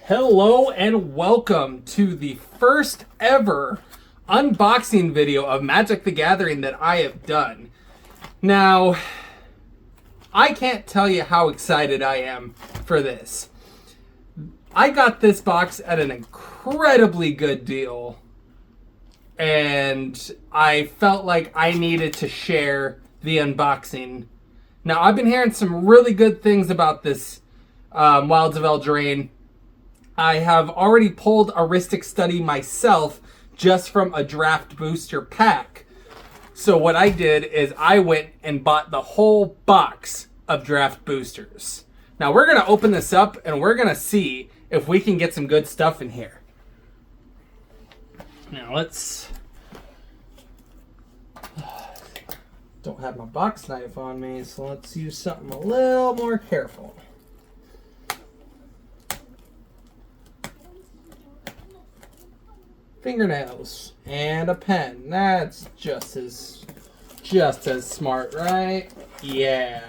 Hello and welcome to the first ever unboxing video of Magic the Gathering that I have done. Now, I can't tell you how excited I am for this. I got this box at an incredibly good deal, and I felt like I needed to share the unboxing. Now, I've been hearing some really good things about this Wilds of Eldraine. I have already pulled a Ristic Study myself just from a draft booster pack. So what I did is I went and bought the whole box of draft boosters. Now we're going to open this up and we're going to see if we can get some good stuff in here. Now let's... Don't have my box knife on me, so let's use something a little more careful. Fingernails and a pen. That's just as smart, right? Yeah.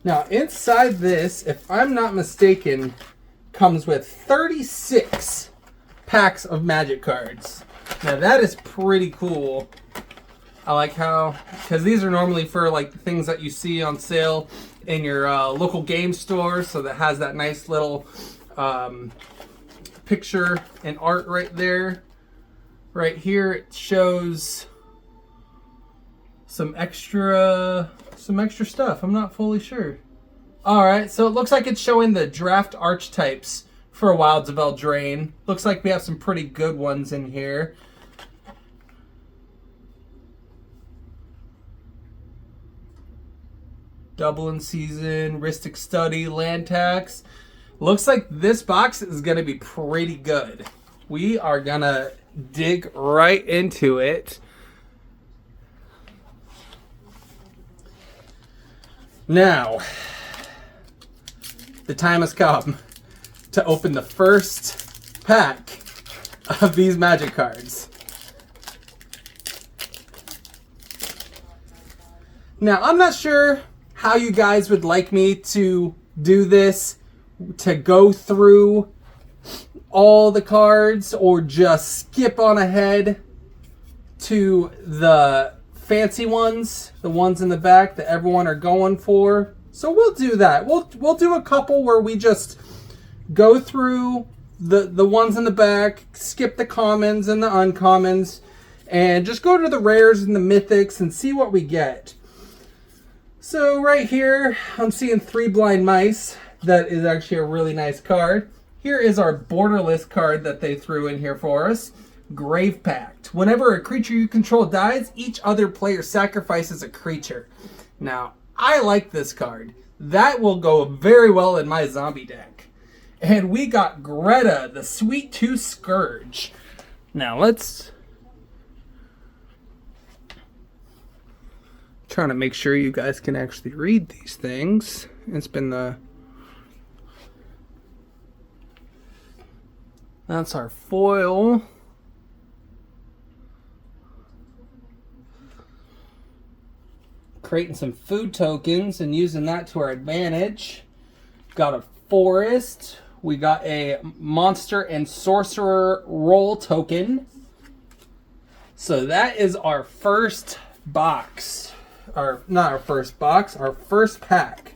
Now inside this, if I'm not mistaken, comes with 36 packs of Magic cards. Now that is pretty cool. I like how, because these are normally for like the things that you see on sale in your local game store, so that has that nice little picture and art right there. Right here it shows some extra stuff. I'm not fully sure. Alright, so it looks like it's showing the draft archetypes for Wilds of Eldraine. Looks like we have some pretty good ones in here. Dublin Season, Ristic Study, Land Tax. Looks like this box is going to be pretty good. We are going to dig right into it. Now, the time has come to open the first pack of these Magic cards. Now, I'm not sure how you guys would like me to do this, to go through all the cards or just skip on ahead to the fancy ones, the ones in the back that everyone are going for. So we'll do that. We'll do a couple where we just go through the ones in the back, skip the commons and the uncommons, and just go to the rares and the mythics and see what we get. So right here, I'm seeing 3 Blind Mice. That is actually a really nice card. Here is our Borderless card that they threw in here for us. Grave Pact. Whenever a creature you control dies, each other player sacrifices a creature. Now, I like this card. That will go very well in my zombie deck. And we got Greta, the Sweet Tooth Scourge. Now let's... Trying to make sure you guys can actually read these things. It's been the... That's our foil. Creating some food tokens and using that to our advantage. Got a forest. We got a monster and sorcerer roll token. So that is our first box. Not our first box, our first pack.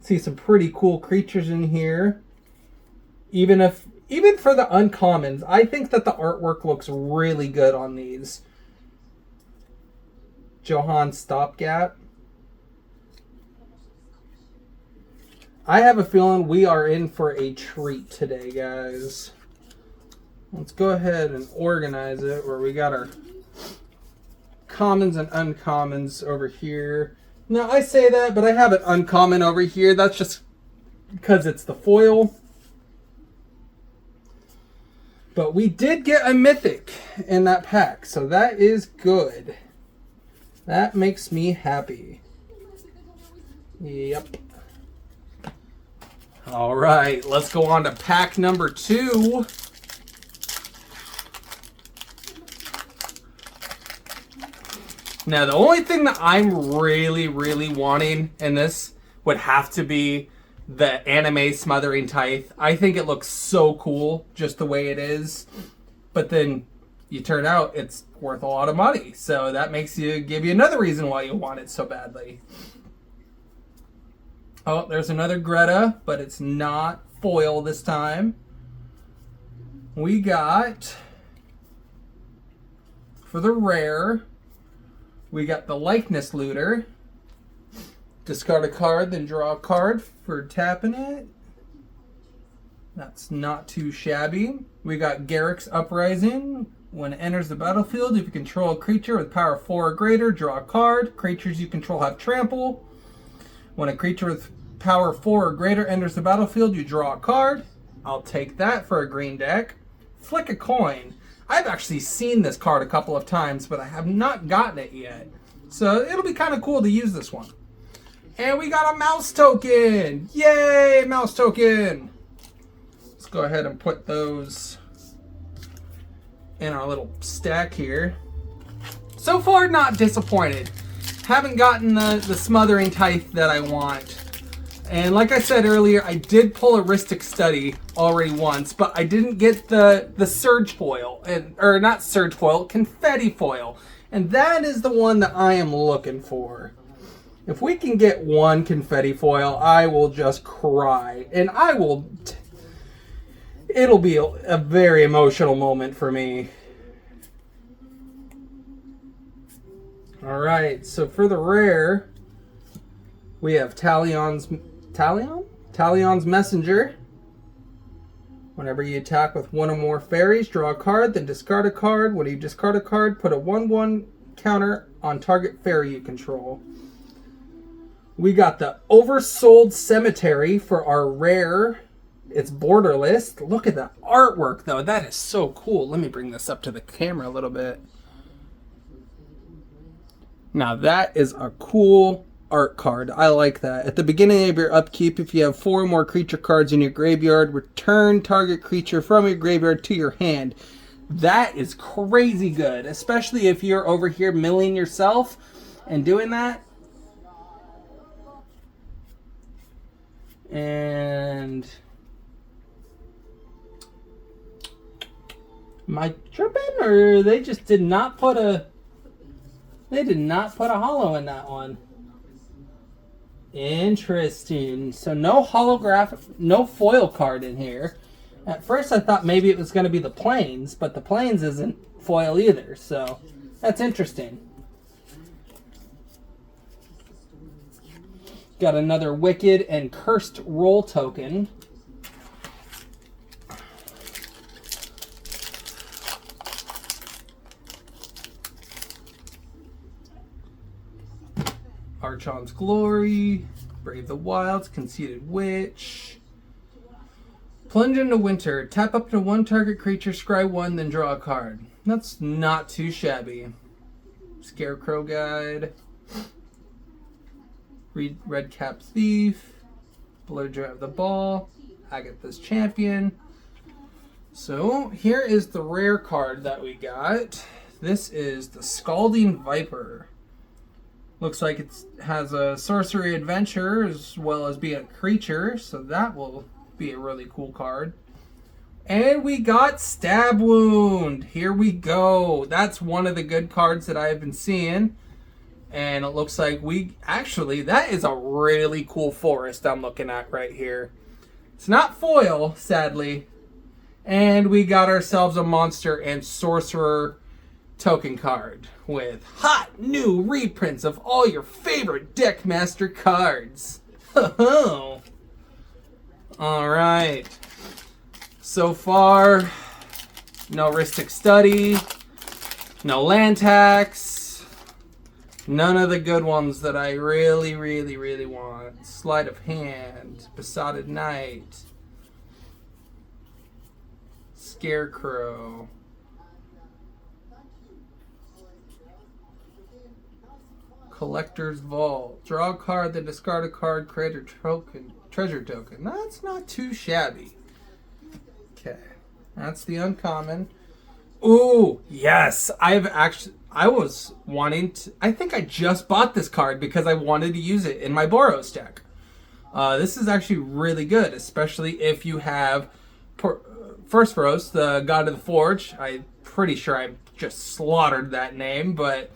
See some pretty cool creatures in here. Even for the uncommons, I think that the artwork looks really good on these. Johann Stopgap. I have a feeling we are in for a treat today, guys. Let's go ahead and organize it where we got our commons and uncommons over here. Now, I say that, but I have an uncommon over here. That's just because it's the foil. But we did get a mythic in that pack, so that is good. That makes me happy. Yep. All right, let's go on to pack number 2. Now, the only thing that I'm really, really wanting in this would have to be the anime Smothering Tithe. I think it looks so cool just the way it is. But then you turn out it's worth a lot of money. So that makes you give you another reason why you want it so badly. Oh, there's another Greta, but it's not foil this time. We got, for the rare, we got the Likeness Looter. Discard a card, then draw a card for tapping it. That's not too shabby. We got Garrick's Uprising. When it enters the battlefield, if you control a creature with power 4 or greater, draw a card. Creatures you control have trample. When a creature with power 4 or greater enters the battlefield, you draw a card. I'll take that for a green deck. Flick a coin. I've actually seen this card a couple of times, but I have not gotten it yet. So it'll be kind of cool to use this one. And we got a mouse token. Yay, mouse token. Let's go ahead and put those in our little stack here. So far, not disappointed. Haven't gotten the Smothering Tithe that I want. And like I said earlier, I did pull a Rhystic Study already once, but I didn't get the Surge Foil, or not Surge Foil, Confetti Foil. And that is the one that I am looking for. If we can get one Confetti Foil, I will just cry. And I will... It'll be a very emotional moment for me. Alright, so for the rare, we have Talion's Messenger. Whenever you attack with one or more fairies, draw a card, then discard a card. When you discard a card, put a 1/1 counter on target fairy you control. We got the Oversold Cemetery for our rare. It's borderless. Look at the artwork, though. That is so cool. Let me bring this up to the camera a little bit. Now, that is a cool art card. I like that. At the beginning of your upkeep, if you have 4 or more creature cards in your graveyard, return target creature from your graveyard to your hand. That is crazy good, especially if you're over here milling yourself and doing that. And... am I tripping, or they just did not put a... they did not put a holo in that one. Interesting. So no holographic, no foil card in here. At first I thought maybe it was going to be the Plains, but the Plains isn't foil either, so that's interesting. Got another Wicked and Cursed Roll token. Archon's Glory, Brave the Wilds, Conceited Witch. Plunge into Winter. Tap up to 1 target creature, scry 1, then draw a card. That's not too shabby. Scarecrow Guide. Redcap Thief. Blowdry of the Ball. Agatha's Champion. So, here is the rare card that we got. This is the Scalding Viper. Looks like it has a sorcery adventure as well as being a creature, so that will be a really cool card. And we got Stab Wound. Here we go. That's one of the good cards that I've been seeing. And it looks like that is a really cool forest I'm looking at right here. It's not foil, sadly. And we got ourselves a monster and sorcerer token card with hot new reprints of all your favorite Deckmaster cards. Ho-ho! Alright. So far, no Rhystic Study, no land tax, none of the good ones that I really, really, really want. Sleight of Hand, Besotted Knight, Scarecrow, Collector's Vault. Draw a card, then discard a card, create a treasure token. That's not too shabby. Okay. That's the uncommon. Ooh, yes. I was wanting to... I think I just bought this card because I wanted to use it in my Boros deck. This is actually really good, especially if you have Firstros, the God of the Forge. I'm pretty sure I just slaughtered that name, but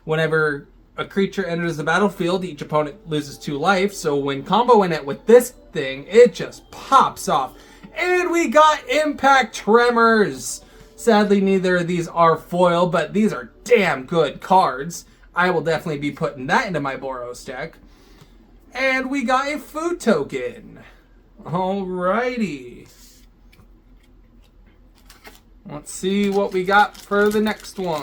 whenever a creature enters the battlefield, each opponent loses 2 life. So when comboing it with this thing, it just pops off. And we got Impact Tremors. Sadly, neither of these are foil, but these are damn good cards. I will definitely be putting that into my Boros deck. And we got a food token. Alrighty. Let's see what we got for the next one.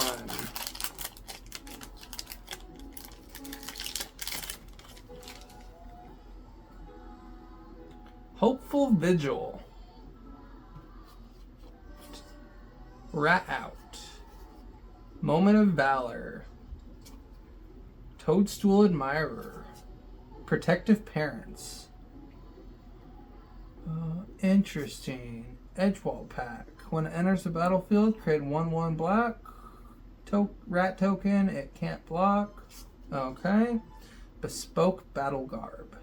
Hopeful Vigil. Rat Out. Moment of Valor. Toadstool Admirer. Protective Parents. Interesting. Edgewall Pack. When it enters the battlefield, create 1/1 black. Rat token. It can't block. Okay. Bespoke Battle Garb.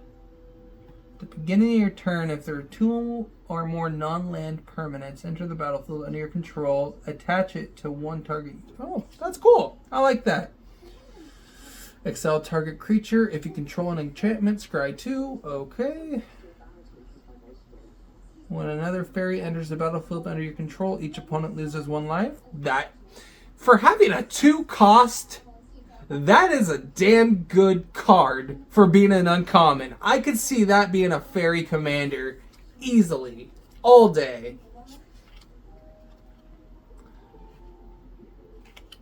At the beginning of your turn, if there are 2 or more non-land permanents enter the battlefield under your control, attach it to 1 target. Oh, that's cool. I like that. Excel target creature. If you control an enchantment, scry 2. Okay. When another fairy enters the battlefield under your control, each opponent loses 1 life. That, for having a 2 cost, that is a damn good card for being an uncommon. I could see that being a fairy commander easily, all day.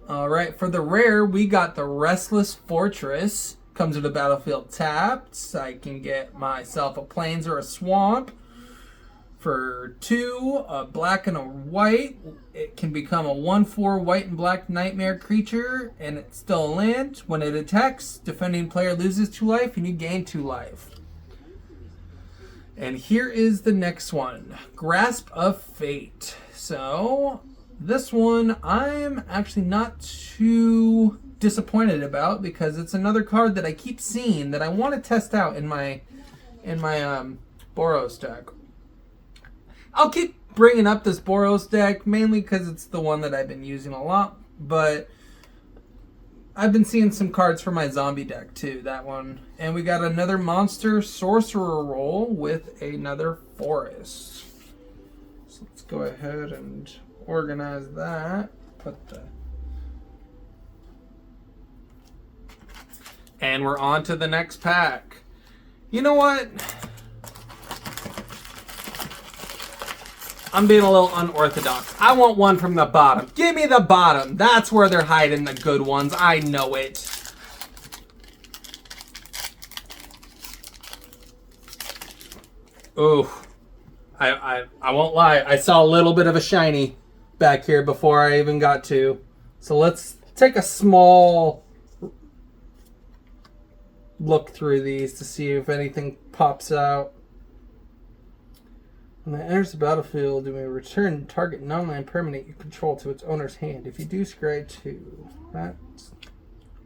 Alright, for the rare, we got the Restless Fortress. Comes to the battlefield tapped. I can get myself a Plains or a Swamp. For 2, a black and a white, it can become a 1/4 white and black nightmare creature, and it's still a land. When it attacks, defending player loses 2 life, and you gain 2 life. And here is the next one, Grasp of Fate. So, this one I'm actually not too disappointed about because it's another card that I keep seeing that I want to test out in my Boros deck. I'll keep bringing up this Boros deck mainly because it's the one that I've been using a lot, but I've been seeing some cards for my zombie deck too, that one. And we got another monster sorcerer roll with another forest. So let's go ahead and organize that. And we're on to the next pack. You know what? I'm being a little unorthodox. I want one from the bottom. Give me the bottom. That's where they're hiding the good ones. I know it. Ooh. I won't lie. I saw a little bit of a shiny back here before I even got to. So let's take a small look through these to see if anything pops out. When it enters the battlefield, you may return target non-land permanent you control to its owner's hand. If you do, scry 2. That's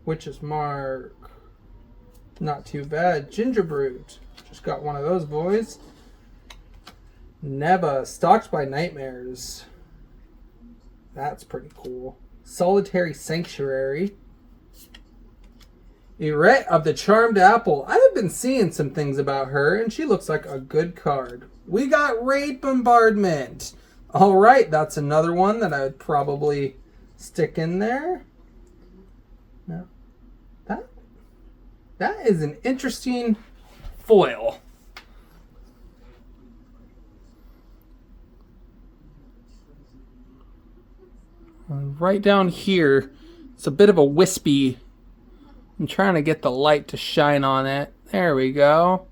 Witch's Mark. Not too bad. Gingerbrute. Just got one of those boys. Neba. Stalked by Nightmares. That's pretty cool. Solitary Sanctuary. Irette of the Charmed Apple. I have been seeing some things about her, and she looks like a good card. We got Raid Bombardment. Alright, that's another one that I would probably stick in there. No. That is an interesting foil. Right down here, it's a bit of a wispy. I'm trying to get the light to shine on it. There we go.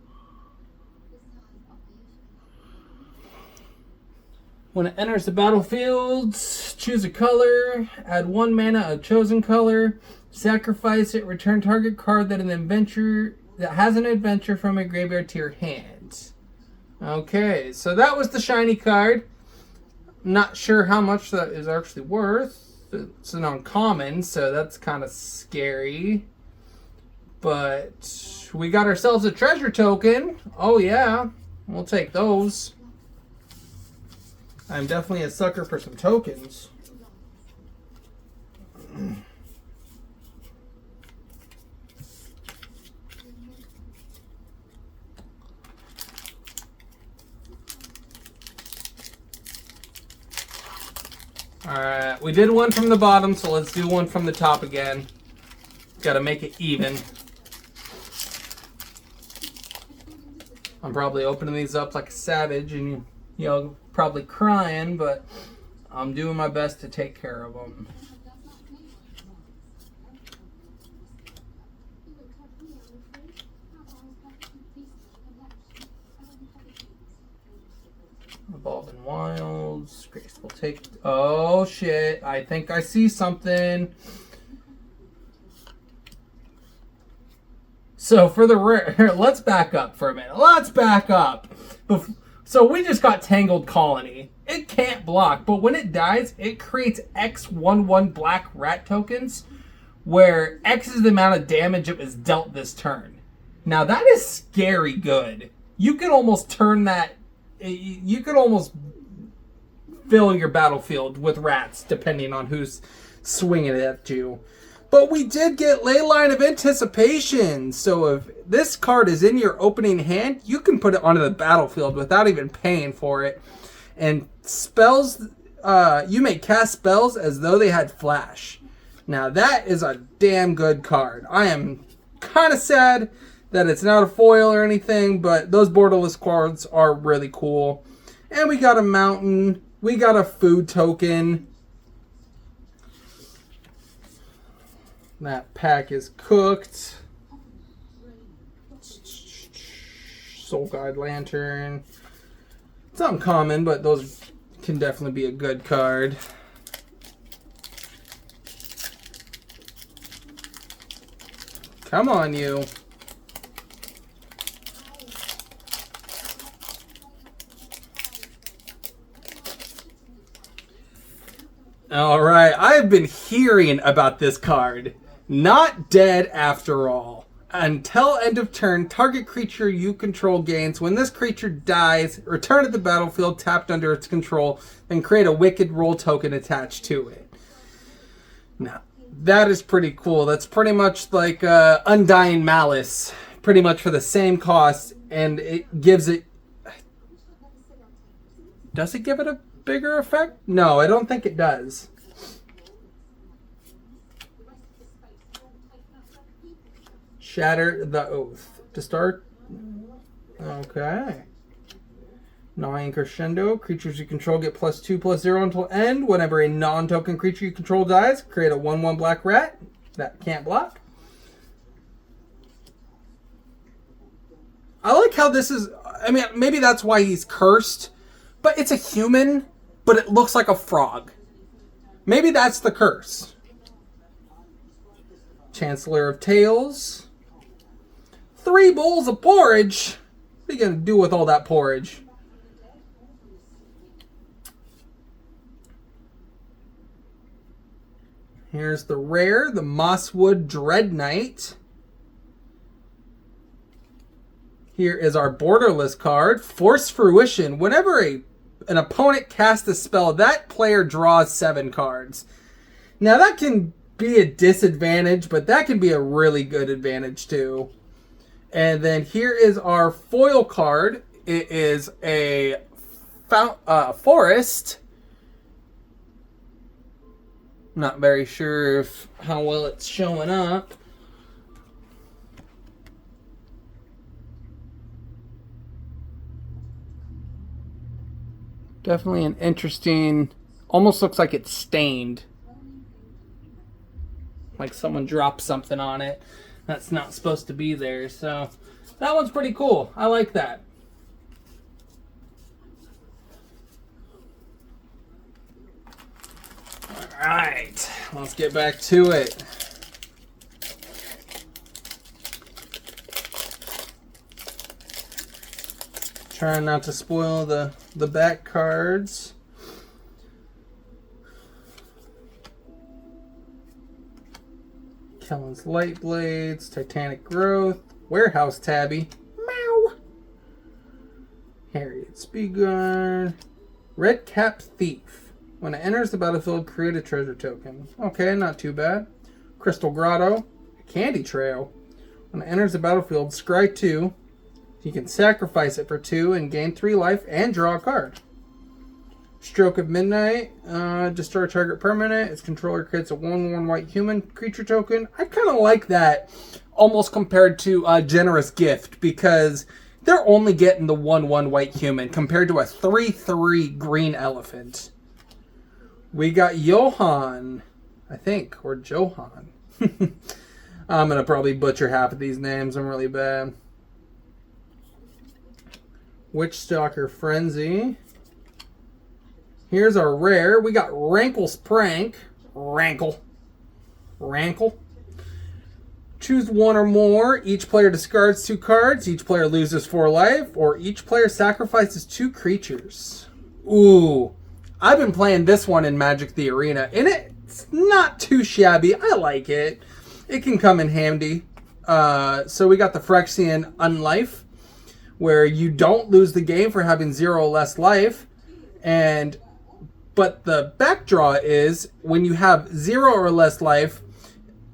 When it enters the battlefield, choose a color, add 1 mana of chosen color, sacrifice it, return target card that has an adventure from a graveyard to your hand. Okay, so that was the shiny card. Not sure how much that is actually worth. It's an uncommon, so that's kind of scary. But we got ourselves a treasure token. Oh yeah, we'll take those. I'm definitely a sucker for some tokens. Alright, we did one from the bottom, so let's do one from the top again. Gotta make it even. I'm probably opening these up like a savage and you're probably crying, but I'm doing my best to take care of them. Evolving Wilds, Graceful Take. Oh shit, I think I see something. So for the rare, let's back up for a minute. Let's back up. So we just got Tangled Colony. It can't block, but when it dies, it creates X11 black rat tokens, where X is the amount of damage it was dealt this turn. Now that is scary good. You can almost turn that. You could almost fill your battlefield with rats, depending on who's swinging it at you. But we did get Leyline of Anticipation. So if this card is in your opening hand, you can put it onto the battlefield without even paying for it. And spells, you may cast spells as though they had flash. Now that is a damn good card. I am kind of sad that it's not a foil or anything, but those borderless cards are really cool. And we got a mountain. We got a food token. That pack is cooked. Soul Guide Lantern. It's uncommon, but those can definitely be a good card. Come on, you. All right, I've been hearing about this card. Not Dead After All. Until end of turn, target creature you control gains. When this creature dies, return to the battlefield tapped under its control, then create a Wicked Roll token attached to it. Now, that is pretty cool. That's pretty much like Undying Malice. Pretty much for the same cost, and it gives it... Does it give it a bigger effect? No, I don't think it does. Shatter the Oath. To start... Okay. Gnawing Crescendo. Creatures you control get +2/+0 until end. Whenever a non-token creature you control dies, create a 1/1 black rat. That can't block. I like how this is... I mean, maybe that's why he's cursed. But it's a human, but it looks like a frog. Maybe that's the curse. Chancellor of Tales. 3 bowls of porridge. What are you going to do with all that porridge? Here's the rare, the Mosswood Dread Knight. Here is our borderless card, Force Fruition. Whenever an opponent casts a spell, that player draws 7 cards. Now that can be a disadvantage, but that can be a really good advantage too. And then here is our foil card. It is a forest. Not very sure if how well it's showing up. Definitely an interesting, almost looks like it's stained. Like someone dropped something on it that's not supposed to be there. So that one's pretty cool. I like that. All right, let's get back to it. Trying not to spoil the back cards. Talon's Light Blades, Titanic Growth, Warehouse Tabby, Meow, Harriet Speedgun, Red Cap Thief. When it enters the battlefield, create a treasure token. Okay, not too bad. Crystal Grotto, Candy Trail. When it enters the battlefield, scry 2. You can sacrifice it for 2 and gain 3 life and draw a card. Stroke of Midnight, destroy target permanent. Its controller creates a 1/1 white human creature token. I kind of like that, almost compared to Generous Gift, because they're only getting the 1/1 white human compared to a 3/3 green elephant. We got Johan, I think, or Johan. I'm going to probably butcher half of these names. I'm really bad. Witchstalker Frenzy. Here's our rare. We got Rankle's Prank. Rankle. Choose one or more. Each player discards 2 cards. Each player loses 4 life. Or each player sacrifices 2 creatures. Ooh. I've been playing this one in Magic the Arena, and it's not too shabby. I like it. It can come in handy. So we got the Phyrexian Unlife, where you don't lose the game for having 0 or less life. But the backdraw is when you have 0 or less life,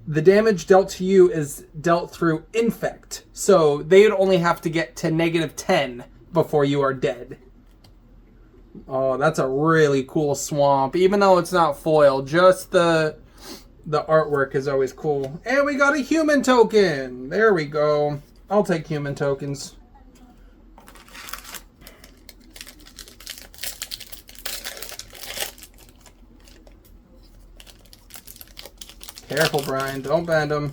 the damage dealt to you is dealt through Infect. So they'd only have to get to -10 before you are dead. Oh, that's a really cool swamp. Even though it's not foil, just the artwork is always cool. And we got a human token. There we go. I'll take human tokens. Careful, Brian. Don't bend him.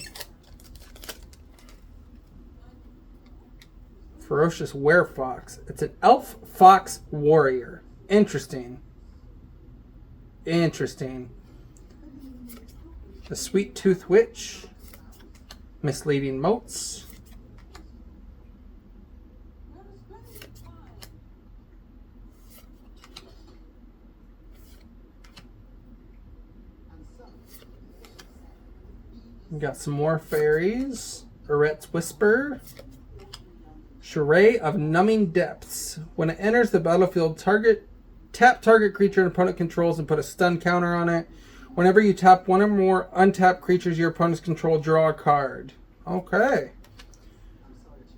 Ferocious Werefox. It's an elf fox warrior. Interesting. The Sweet Tooth Witch. Misleading Motes. We got some more fairies. Aret's Whisper. Charade of Numbing Depths. When it enters the battlefield, tap target creature an opponent controls and put a stun counter on it. Whenever you tap one or more untapped creatures your opponents control, draw a card. Okay.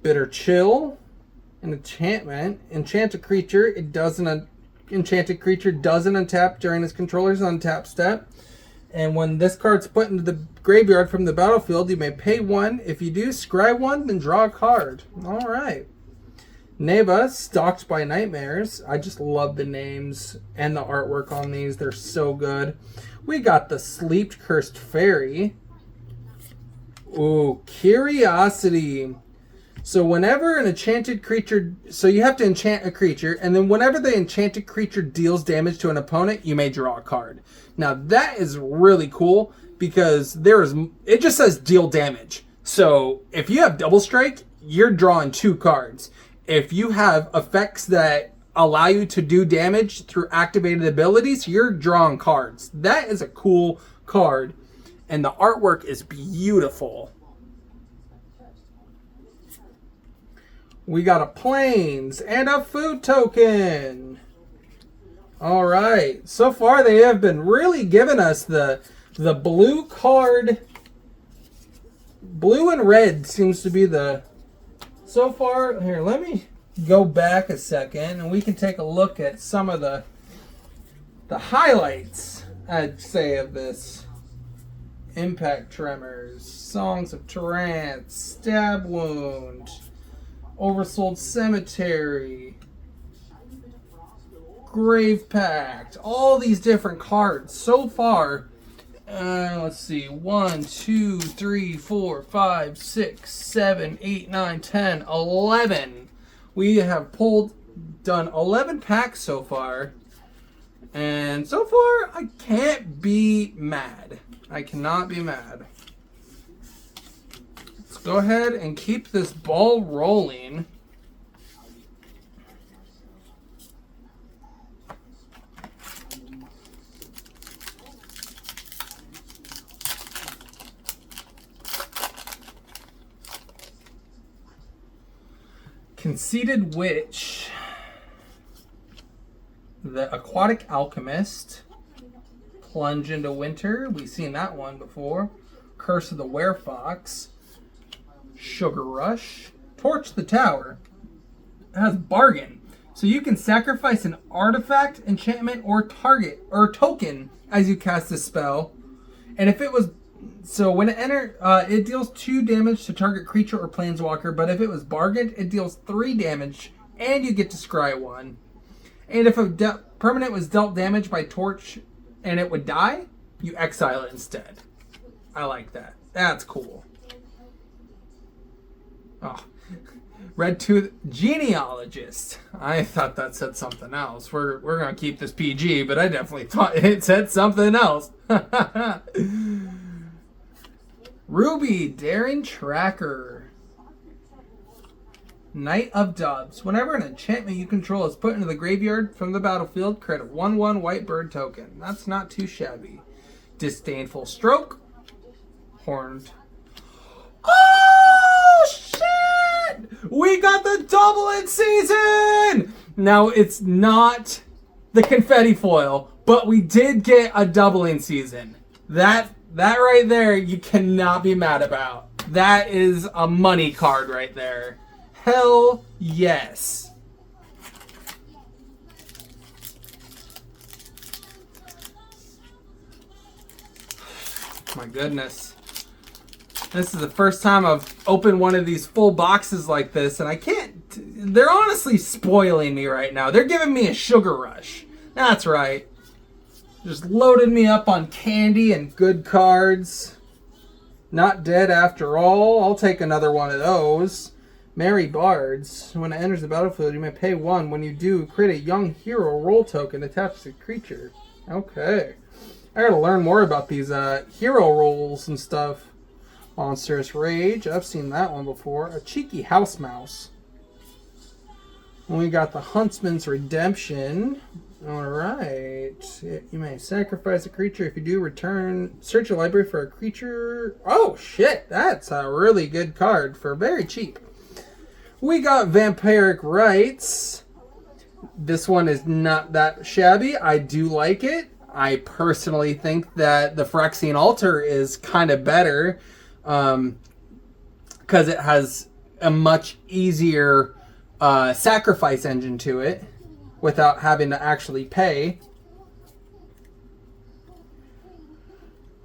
Bitter Chill. An enchantment. Enchant a creature. Enchanted creature doesn't untap during its controller's untap step. And when this card's put into the graveyard from the battlefield, you may pay 1. If you do, scry 1, then draw a card. Alright. Neva, Stalked by Nightmares. I just love the names and the artwork on these. They're so good. We got the Sleep Cursed Fairy. Ooh, Curiosity. So whenever an enchanted creature... So you have to enchant a creature, and then whenever the enchanted creature deals damage to an opponent, you may draw a card. Now that is really cool, because it just says deal damage. So if you have Double Strike, you're drawing 2 cards. If you have effects that allow you to do damage through activated abilities, you're drawing cards. That is a cool card, and the artwork is beautiful. We got a Plains and a food token. All right. So far, they have been really giving us the blue card. Blue and red seems to be the... So far, here, let me go back a second, and we can take a look at some of the highlights, I'd say, of this. Impact Tremors, Songs of Trance, Stab Wound, Oversold Cemetery, Grave Pact, all these different cards. So far, let's see, 1, 2, 3, 4, 5, 6, 7, 8, 9, 10, 11. We have done 11 packs so far. And so far, I can't be mad. I cannot be mad. Let's go ahead and keep this ball rolling. Conceited Witch. The Aquatic Alchemist. Plunge into Winter. We've seen that one before. Curse of the Werefox. Sugar Rush. Torch the Tower. It has Bargain. So you can sacrifice an artifact, enchantment, or target or token as you cast this spell. And if it was when it enters, it deals 2 damage to target creature or planeswalker. But if it was bargained, it deals 3 damage, and you get to scry 1. And if a permanent was dealt damage by torch, and it would die, you exile it instead. I like that. That's cool. Oh. Red Tooth Genealogist. I thought that said something else. We're going to keep this PG, but I definitely thought it said something else. Ruby Daring Tracker. Knight of Doves. Whenever an enchantment you control is put into the graveyard from the battlefield, create a 1/1 white bird token. That's not too shabby. Disdainful Stroke. Horned. Oh, shit! We got the double in season! Now, it's not the confetti foil, but we did get a doubling season. That right there, you cannot be mad about. That is a money card right there. Hell yes. My goodness. This is the first time I've opened one of these full boxes like this, and I can't... They're honestly spoiling me right now. They're giving me a sugar rush. That's right. Just loaded me up on candy and good cards. Not dead after all. I'll take another one of those. Merry Bards. When it enters the battlefield, you may pay 1. When you do, create a young hero roll token attached to the creature. Okay. I gotta learn more about these hero rolls and stuff. Monstrous Rage. I've seen that one before. A Cheeky House Mouse. And we got the Huntsman's Redemption. Alright. You may sacrifice a creature. If you do, search your library for a creature. Oh, shit. That's a really good card for very cheap. We got Vampiric Rites. This one is not that shabby. I do like it. I personally think that the Phyrexian Altar is kind of better. Because it has a much easier sacrifice engine to it without having to actually pay.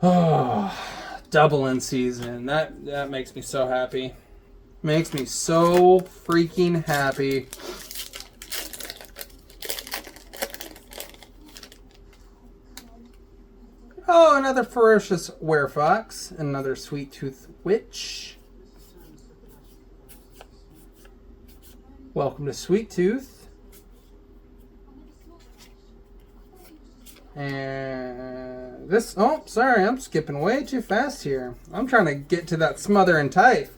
Oh, double in season. That makes me so happy. Makes me so freaking happy. Oh, another Ferocious Werefox. Another Sweet Tooth Witch. Welcome to Sweet Tooth. And this... Oh, sorry. I'm skipping way too fast here. I'm trying to get to that Smother and Tithe.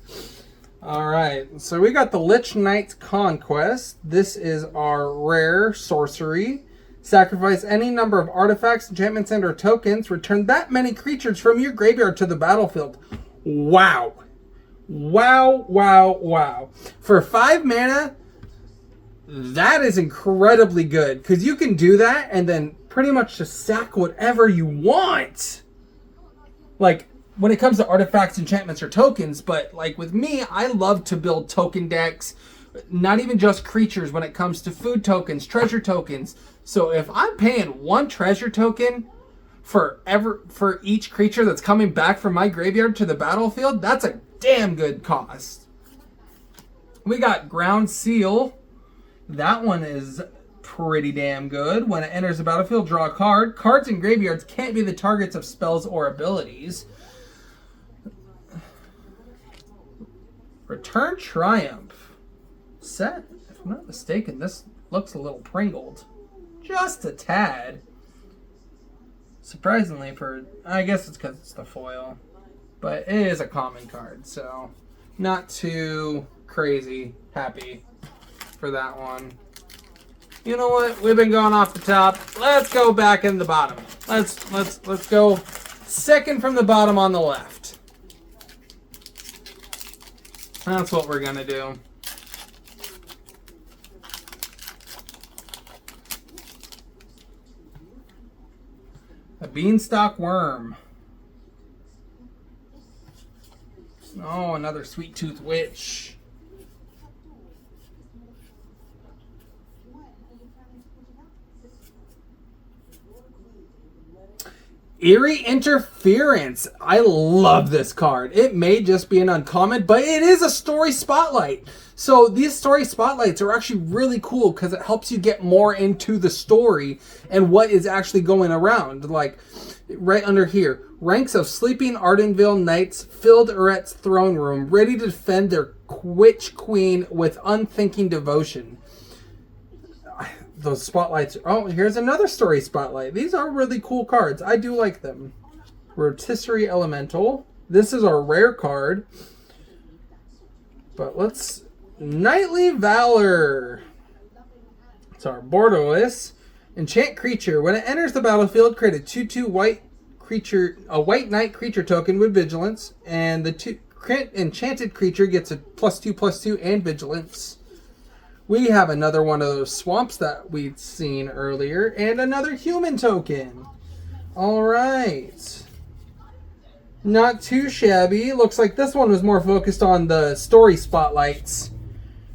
Alright. So we got the Lich Knight's Conquest. This is our rare sorcery. Sacrifice any number of artifacts, enchantments, and or tokens. Return that many creatures from your graveyard to the battlefield. Wow. Wow, wow, wow. For 5 mana, that is incredibly good. Because you can do that and then pretty much just sack whatever you want. Like, when it comes to artifacts, enchantments, or tokens. But, like, with me, I love to build token decks. Not even just creatures when it comes to food tokens, treasure tokens. So if I'm paying 1 treasure token for each creature that's coming back from my graveyard to the battlefield, that's a damn good cost. We got Ground Seal. That one is pretty damn good. When it enters the battlefield, draw a card. Cards in graveyards can't be the targets of spells or abilities. Return Triumph. Set, if I'm not mistaken, this looks a little pringled. Just a tad. Surprisingly I guess it's because it's the foil. But it is a common card, so not too crazy happy for that one. You know what? We've been going off the top. Let's go back in the bottom. Let's go second from the bottom on the left. That's what we're gonna do. Beanstalk Worm. Oh, another Sweet Tooth Witch. Eerie Interference. I love this card. It may just be an uncommon, but it is a story spotlight. So these story spotlights are actually really cool because it helps you get more into the story and what is actually going around. Like right under here, ranks of sleeping Ardenville knights filled Uret's throne room, ready to defend their witch queen with unthinking devotion. Those spotlights. Oh, here's another story spotlight. These are really cool cards. I do like them. Rotisserie Elemental. This is our rare card. But let's... Knightly Valor. It's our borderless. Enchant creature. When it enters the battlefield, create a 2/2 white creature, a white knight creature token with vigilance. And the enchanted creature gets a +2/+2 and vigilance. We have another one of those swamps that we'd seen earlier, and another human token. All right. Not too shabby. Looks like this one was more focused on the story spotlights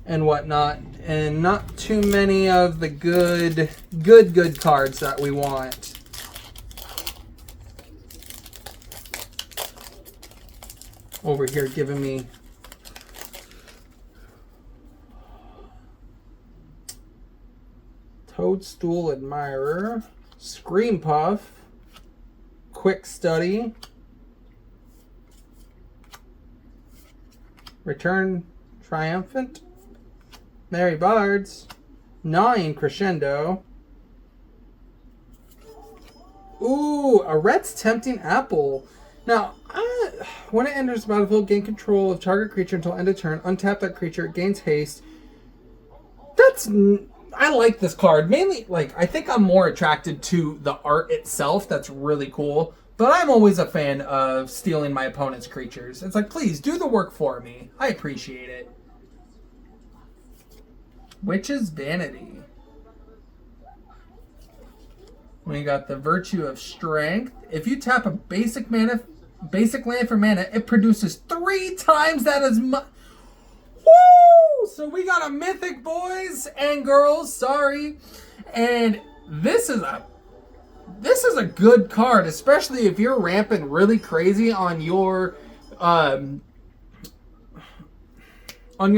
and whatnot, and not too many of the good cards that we want. Over here giving me Toadstool Admirer, Scream Puff, Quick Study, Return Triumphant, Merry Bards, Gnawing Crescendo. Ooh, a Red's Tempting Apple. Now, when it enters the battlefield, gain control of target creature until end of turn. Untap that creature, it gains haste. I like this card. Mainly, I think I'm more attracted to the art itself. That's really cool. But I'm always a fan of stealing my opponent's creatures. It's like, please, do the work for me. I appreciate it. Witch's Vanity. We got the Virtue of Strength. If you tap a basic land for mana, it produces 3 times that as much. Woo! So we got a mythic, boys and girls. Sorry. And this is a good card, especially if you're ramping really crazy on your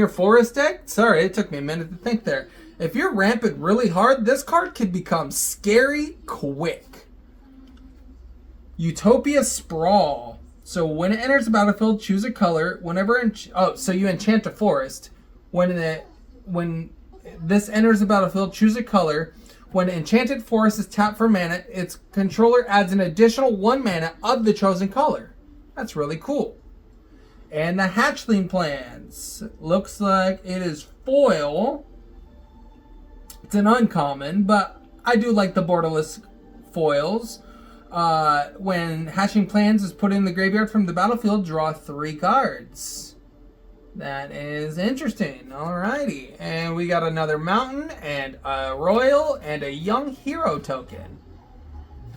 forest deck. Sorry, it took me a minute to think there. If you're ramping really hard, this card could become scary quick. Utopia Sprawl. So when it enters the battlefield, choose a color. So you enchant a forest. When this enters the battlefield, choose a color. When an enchanted forest is tapped for mana, its controller adds an additional 1 mana of the chosen color. That's really cool. And the Hatchling Plans. Looks like it is foil. It's an uncommon, but I do like the borderless foils. When Hatching Plans is put in the graveyard from the battlefield, draw 3 cards. That is interesting. Alrighty. And we got another mountain and a royal and a young hero token.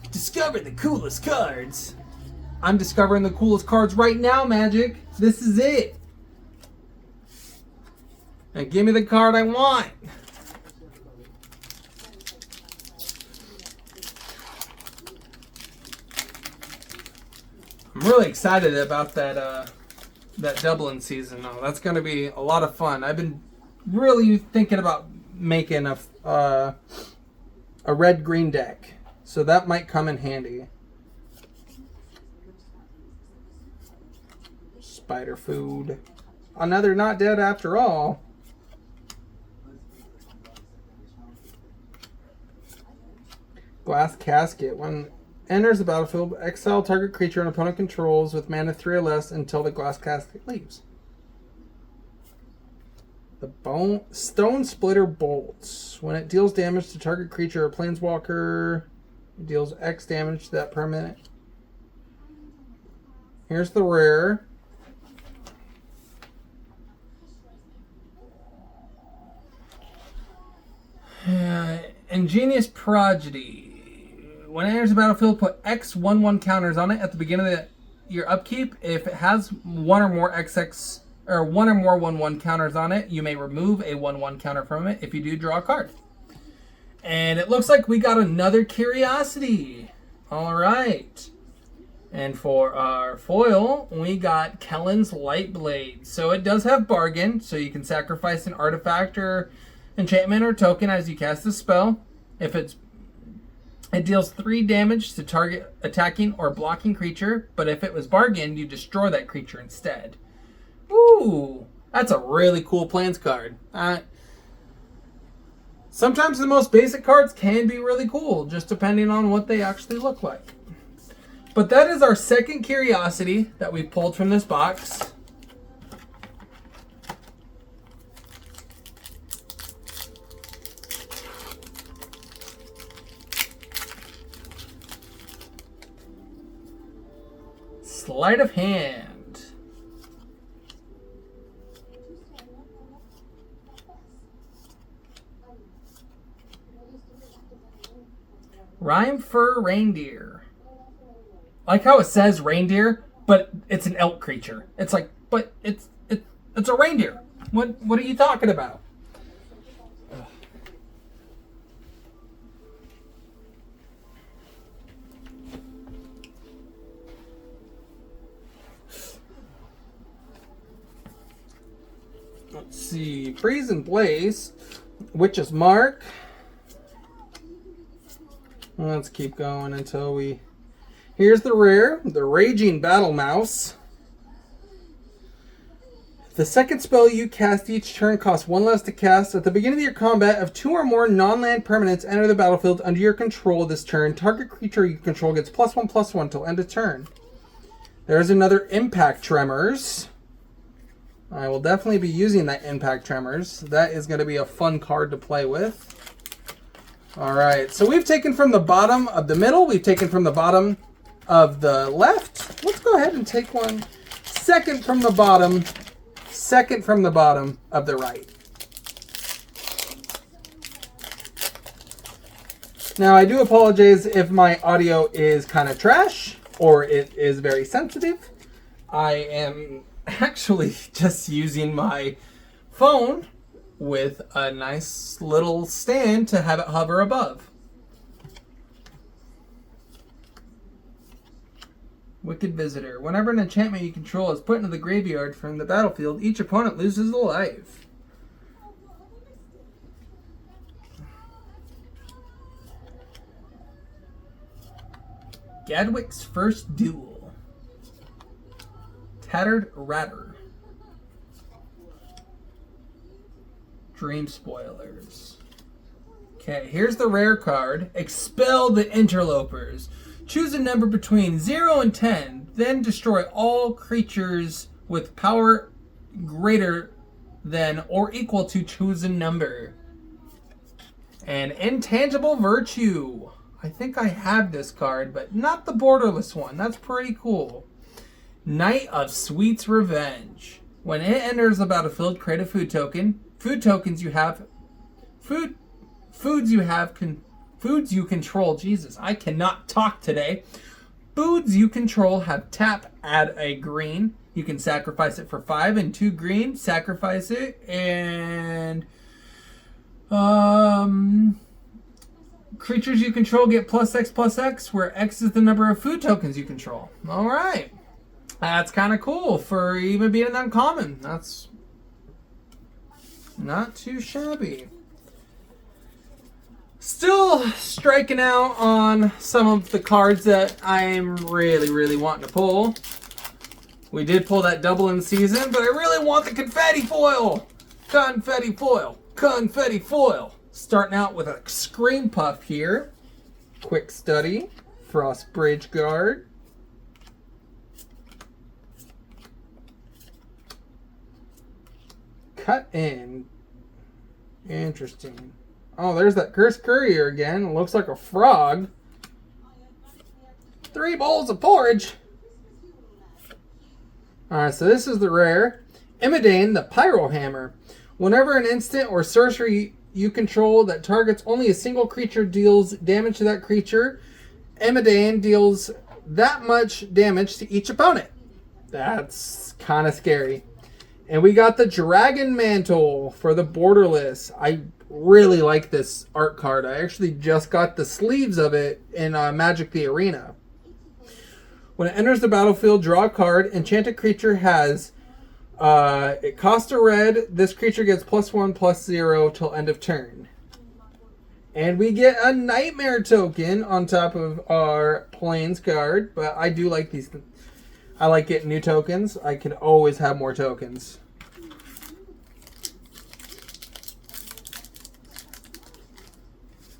Discover the coolest cards. I'm discovering the coolest cards right now, Magic. This is it. Now give me the card I want. I'm really excited about that Dublin season. Though. That's going to be a lot of fun. I've been really thinking about making a red-green deck. So that might come in handy. Spider Food. Another not dead after all. Glass Casket. When enters the battlefield, exile target creature an opponent controls with mana 3 or less until the Glass Casket leaves. The Stone Splitter Bolts. When it deals damage to target creature or planeswalker, it deals X damage to that permanent. Here's the rare. Ingenious Prodigy. When it enters the battlefield, put X 1/1 counters on it at the beginning of your upkeep. If it has one or more XX or one or more 1/1 counters on it, you may remove a 1/1 counter from it. If you do, draw a card. And it looks like we got another Curiosity. All right. And for our foil, we got Kellen's Lightblade. So it does have Bargain, so you can sacrifice an artifact or enchantment or token as you cast the spell. If it deals 3 damage to target attacking or blocking creature, but if it was Bargain, you destroy that creature instead. Ooh, that's a really cool plans card. Sometimes the most basic cards can be really cool, just depending on what they actually look like. But that is our second Curiosity that we pulled from this box. Sleight of Hand. Rhyme for Reindeer. I like how it says reindeer, but it's an elk creature. It's like, but it's a reindeer. What are you talking about? Let's see. Freeze and Blaze. Witch's Mark. Let's keep going until we... Here's the rare, the Raging Battle Mouse. The second spell you cast each turn costs 1 less to cast. At the beginning of your combat, if 2 or more non-land permanents enter the battlefield under your control this turn, target creature you control gets +1/+1 till end of turn. There's another Impact Tremors. I will definitely be using that Impact Tremors. That is going to be a fun card to play with. Alright, so we've taken from the bottom of the middle, we've taken from the bottom of the left. Let's go ahead and take one second from the bottom of the right. Now, I do apologize if my audio is kind of trash or it is very sensitive. I am actually just using my phone with a nice little stand to have it hover above. Wicked Visitor. Whenever an enchantment you control is put into the graveyard from the battlefield, each opponent loses a life. Gadwick's First Duel. Tattered Ratter. Dream Spoilers. Okay, here's the rare card. Expel the Interlopers. Choose a number between 0 and 10, then destroy all creatures with power greater than or equal to chosen number. And Intangible Virtue. I think I have this card, but not the borderless one. That's pretty cool. Knight of Sweet's Revenge. When it enters the battlefield, create a food token. Foods you control. Jesus, I cannot talk today. Foods you control have tap, add a green. You can sacrifice it for 5 and 2 green. Sacrifice it, and creatures you control get +X/+X, where X is the number of food tokens you control. All right, that's kind of cool for even being an uncommon. That's not too shabby. Still striking out on some of the cards that I'm really wanting to pull. We did pull that double in season, but I really want the Confetti Foil. Confetti Foil. Confetti Foil. Starting out with a Scream Puff here. Quick Study. Frost Bridge Guard. Cut in. Interesting. Oh, there's that Cursed Courier again. Looks like a frog. 3 bowls of porridge. Alright, so this is the rare. Imidane, the Pyro Hammer. Whenever an instant or sorcery you control that targets only a single creature deals damage to that creature, Eldraine deals that much damage to each opponent. That's kind of scary. And we got the Dragon Mantle for the Borderless. I really like this art card. I actually just got the sleeves of it in Magic the Arena. When it enters the battlefield, draw a card. Enchanted creature has... it costs a red. This creature gets +1/+0 till end of turn. And we get a Nightmare token on top of our Plains card. But I do like these. I like getting new tokens. I can always have more tokens.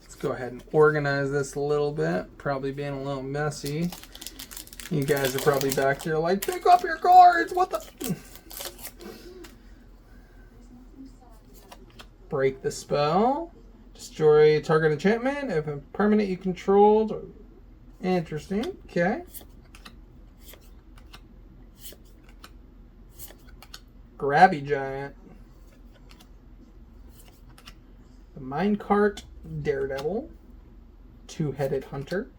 Let's go ahead and organize this a little bit. Probably being a little messy. You guys are probably back there like, pick up your cards. What the... Break the spell. Destroy target enchantment if a permanent you controlled. Interesting. Okay. Grabby Giant. The Minecart Daredevil. Two-Headed Hunter.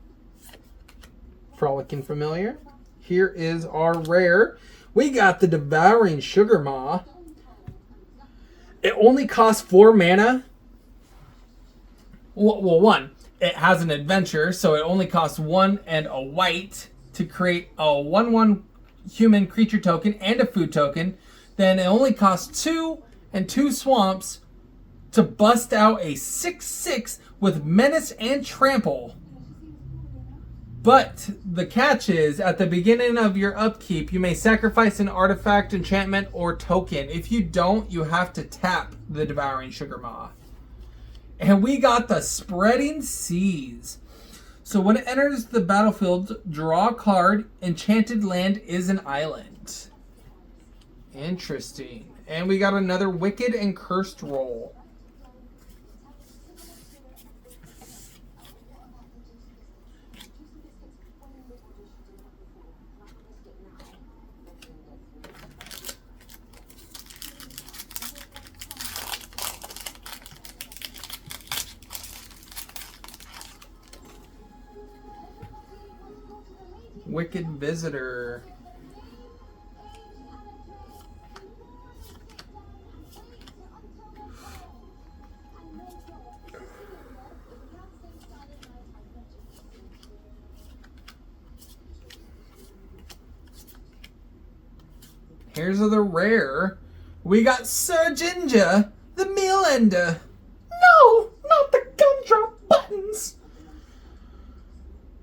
Frolicking Familiar. Here is our rare. We got the Devouring Sugar Maw. It only costs 4 mana. Well, 1. It has an adventure, so it only costs 1 and a white to create a 1/1 human creature token and a food token. Then it only costs 2 and 2 swamps to bust out a 6/6 with Menace and Trample. But the catch is, at the beginning of your upkeep, you may sacrifice an artifact, enchantment, or token. If you don't, you have to tap the Devouring Sugar Maw. And we got the Spreading Seas. So when it enters the battlefield, draw a card. Enchanted land is an island. Interesting. And we got another Wicked and Cursed roll. Wicked Visitor. Here's the rare. We got Sir Ginger, the Meal Ender. No, not the gumdrop buttons.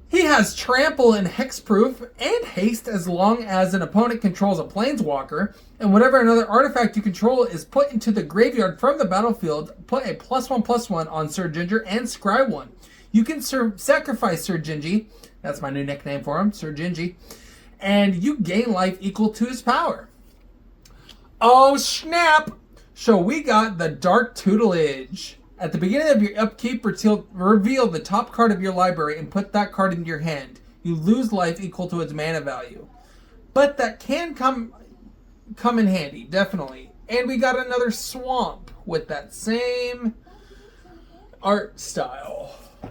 He has Trample and Hexproof and Haste as long as an opponent controls a Planeswalker, and whenever another artifact you control is put into the graveyard from the battlefield, put a +1/+1 on Sir Ginger and scry 1. You can sacrifice Sir Gingy, that's my new nickname for him, Sir Gingy, and you gain life equal to his power. Oh snap! So we got the Dark Tutelage. At the beginning of your upkeep, reveal the top card of your library and put that card into your hand. You lose life equal to its mana value. But that can come in handy, definitely. And we got another Swamp with that same art style. I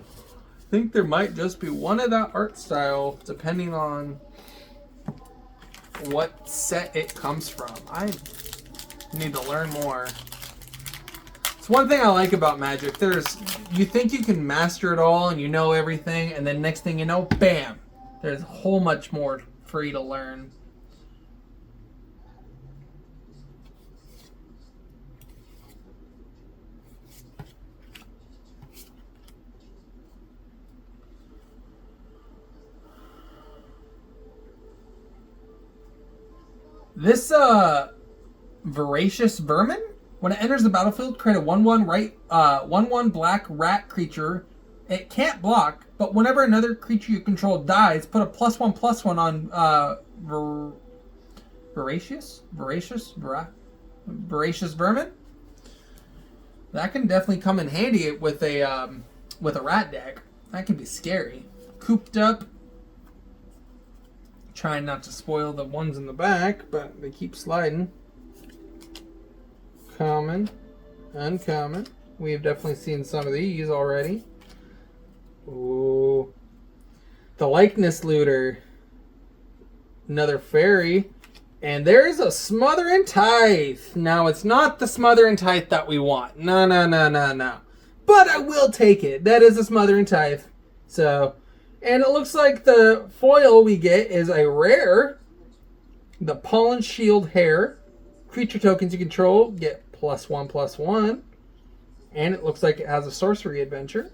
think there might just be one of that art style, depending on what set it comes from. I need to learn more. It's one thing I like about Magic. You think you can master it all and you know everything, and then next thing you know, bam! There's a whole much more for you to learn. This Voracious Vermin. When it enters the battlefield, create a 1/1 black rat creature. It can't block, but whenever another creature you control dies, put a +1/+1 on Voracious Vermin. That can definitely come in handy with a rat deck. That can be scary. Cooped Up. Trying not to spoil the ones in the back, but they keep sliding. Common, uncommon. We have definitely seen some of these already. Ooh. The Likeness Looter. Another fairy. And there's a Smother and Tithe. Now, it's not the Smother and Tithe that we want. No. But I will take it. That is a Smother and Tithe. So, and it looks like the foil we get is a rare. The Pollen Shield Hair. Creature tokens you control get +1/+1. And it looks like it has a sorcery adventure.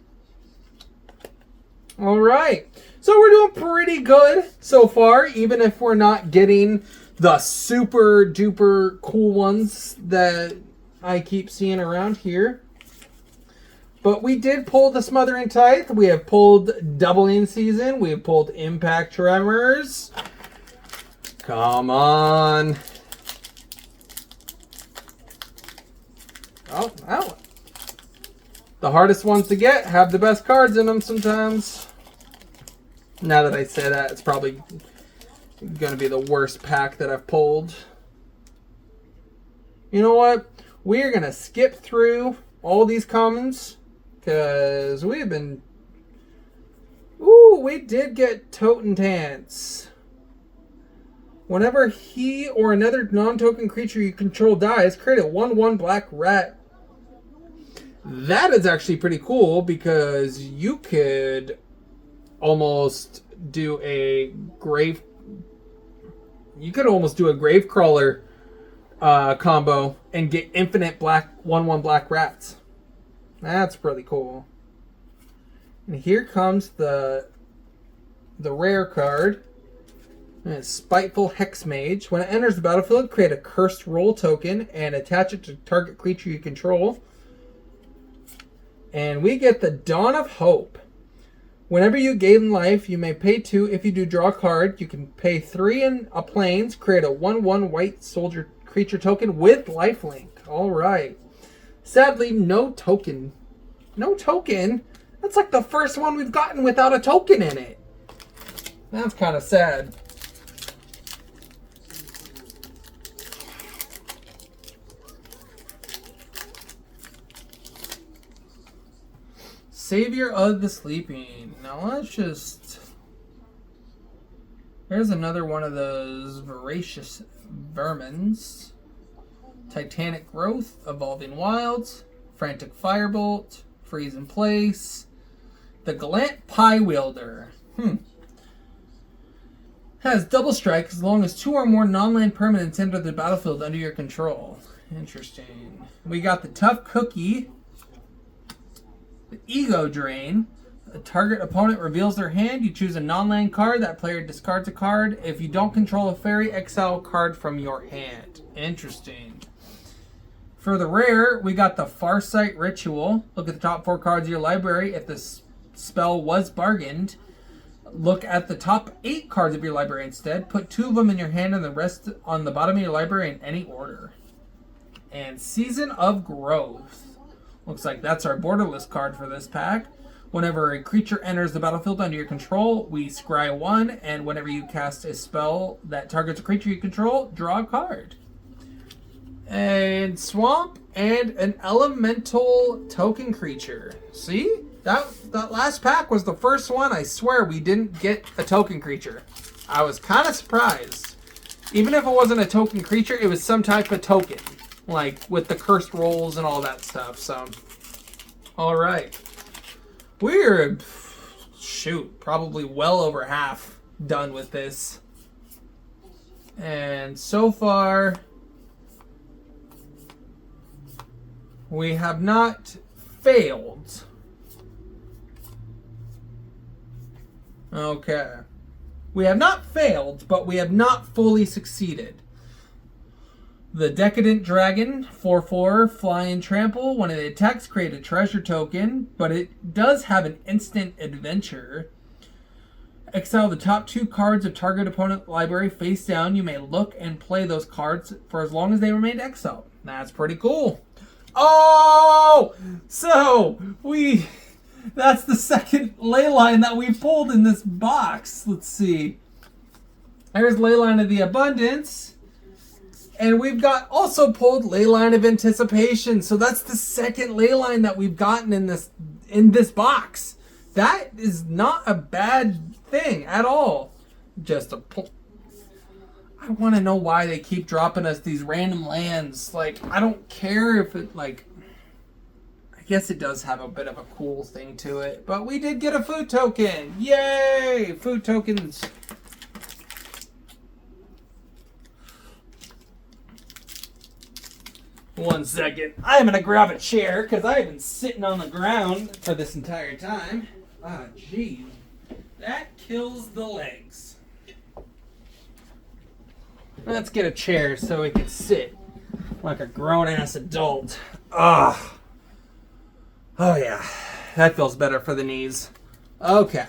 Alright. So we're doing pretty good so far, even if we're not getting the super duper cool ones that I keep seeing around here. But we did pull the Smother and Tithe. We have pulled Doubling Season. We have pulled Impact Tremors. Come on. Oh, that one. The hardest ones to get have the best cards in them sometimes. Now that I say that, it's probably going to be the worst pack that I've pulled. You know what? We're going to skip through all these commons because we've been... Ooh, we did get Totentance. Whenever he or another non-token creature you control dies, create a 1/1 black rat. That is actually pretty cool because you could almost do a grave... You could almost do a Gravecrawler combo and get infinite black 1/1 black rats. That's pretty cool. And here comes the rare card. And it's Spiteful Hexmage. When it enters the battlefield, create a Cursed Roll token and attach it to target creature you control. And we get the Dawn of Hope. Whenever you gain life, you may pay 2. If you do draw a card, you can pay 3 in a plains, create a 1/1 white soldier creature token with lifelink. Alright. Sadly, no token. No token? That's like the first one we've gotten without a token in it. That's kind of sad. Savior of the Sleeping. Now let's just... There's another one of those voracious vermins. Titanic Growth, Evolving Wilds, Frantic Firebolt, Freeze in Place, the Gallant Pie Wielder. Has double strike as long as 2 or more non-land permanents enter the battlefield under your control. Interesting. We got the Tough Cookie. The Ego Drain. A target opponent reveals their hand. You choose a non-land card. That player discards a card. If you don't control a fairy, exile a card from your hand. Interesting. For the rare, we got the Farsight Ritual. Look at the top 4 cards of your library. If the spell was bargained, look at the top 8 cards of your library instead. Put 2 of them in your hand and the rest on the bottom of your library in any order. And Season of Growth. Looks like that's our borderless card for this pack. Whenever a creature enters the battlefield under your control, we scry 1, and whenever you cast a spell that targets a creature you control, draw a card. And Swamp and an Elemental token creature. See? That last pack was the first one. I swear we didn't get a token creature. I was kind of surprised. Even if it wasn't a token creature, it was some type of token. Like with the cursed rolls and all that stuff. So, alright. We're, probably well over half done with this. And so far, we have not failed. Okay. We have not failed, but we have not fully succeeded. The Decadent Dragon, 4/4, Fly and Trample. When it attacks, create a treasure token, but it does have an instant adventure. Exile the top 2 cards of target opponent library face down. You may look and play those cards for as long as they remain exiled. That's pretty cool. Oh! So, that's the second Leyline that we pulled in this box. Let's see. There's Leyline of the Abundance. And we've got also pulled Leyline of Anticipation. So that's the second Leyline that we've gotten in this box. that is not a bad thing at all. Just a I want to know why they keep dropping us these random lands. Like, I don't care if it, like... I guess it does have a bit of a cool thing to it. But we did get a food token. Yay! Food tokens. One second. I'm going to grab a chair because I've been sitting on the ground for this entire time. Ah, geez. That kills the legs. Let's get a chair so we can sit like a grown-ass adult. Ah. Oh, yeah. That feels better for the knees. Okay.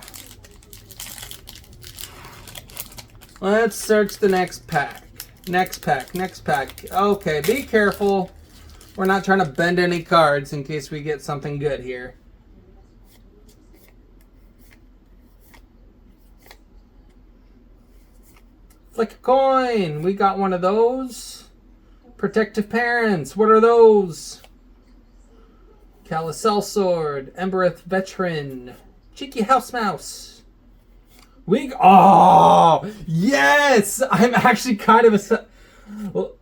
Let's search the next pack. Next pack. Okay, be careful. We're not trying to bend any cards in case we get something good here. Flick a coin. We got one of those. Protective Parents. What are those? Calicel Sword. Embereth Veteran. Cheeky House Mouse. Oh, yes! I'm actually kind of well,